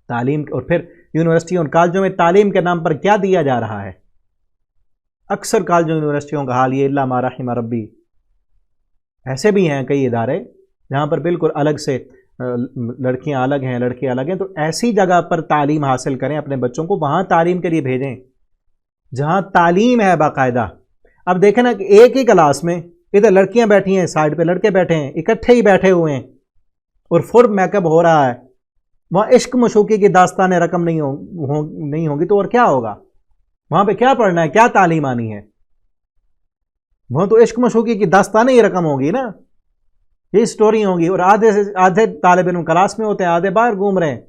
تعلیم۔ اور پھر یونیورسٹیوں اور کالجوں میں تعلیم کے نام پر کیا دیا جا رہا ہے؟ اکثر کالجوں یونیورسٹیوں کا حال یہ الا ما رحم ربی، ایسے بھی ہیں کئی ادارے جہاں پر بالکل الگ سے لڑکیاں الگ ہیں لڑکے الگ ہیں، تو ایسی جگہ پر تعلیم حاصل کریں، اپنے بچوں کو وہاں تعلیم کے لیے بھیجیں جہاں تعلیم ہے باقاعدہ۔ اب دیکھیں نا کہ ایک ہی کلاس میں ادھر لڑکیاں بیٹھی ہیں، سائڈ پہ لڑکے بیٹھے ہیں، اکٹھے ہی بیٹھے ہوئے ہیں اور فل میک اپ ہو رہا ہے، وہاں عشق مشوقی کی داستانیں رقم نہیں ہوں گی تو اور کیا ہوگا؟ وہاں پہ کیا پڑھنا ہے، کیا تعلیم آنی ہے؟ وہاں تو عشق مشوقی کی داستانیں ہی رقم ہوگی نا، یہ سٹوری ہوگی، اور آدھے طالب علم کلاس میں ہوتے ہیں، آدھے باہر گھوم رہے ہیں،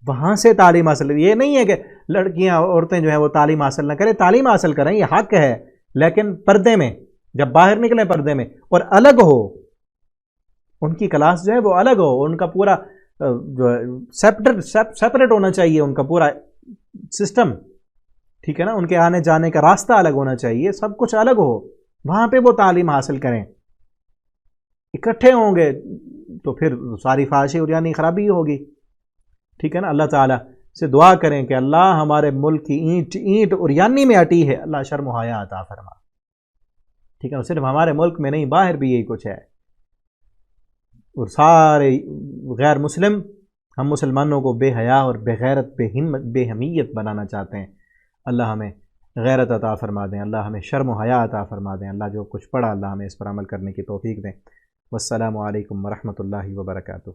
وہاں سے تعلیم حاصل۔ یہ نہیں ہے کہ لڑکیاں عورتیں جو ہیں وہ تعلیم حاصل نہ کریں، تعلیم حاصل کریں، یہ حق ہے، لیکن پردے میں، جب باہر نکلیں پردے میں، اور الگ ہو ان کی کلاس جو ہے وہ الگ ہو، ان کا پورا جو سیپریٹ ہونا چاہیے، ان کا پورا سسٹم، ٹھیک ہے نا، ان کے آنے جانے کا راستہ الگ ہونا چاہیے، سب کچھ الگ ہو، وہاں پہ وہ تعلیم حاصل کریں۔ اکٹھے ہوں گے تو پھر ساری فحاشی اور یعنی خرابی ہوگی، ٹھیک ہے نا۔ اللہ تعالیٰ سے دعا کریں کہ اللہ ہمارے ملک کی اینٹ اینٹ اور یعنی میں اٹی ہے، اللہ شرم و حیا عطا فرما، ٹھیک ہے نا۔ صرف ہمارے ملک میں نہیں، باہر بھی یہی کچھ ہے، اور سارے غیر مسلم ہم مسلمانوں کو بے حیا اور بے غیرت، بے ہمت، بے حمیت بنانا چاہتے ہیں۔ اللہ ہمیں غیرت عطا فرما دیں، اللہ ہمیں شرم و حیا عطا فرما دیں، اللہ جو کچھ پڑھا اللہ ہمیں اس پر عمل کرنے کی توفیق دیں۔ والسلام علیکم ورحمۃ اللہ وبرکاتہ۔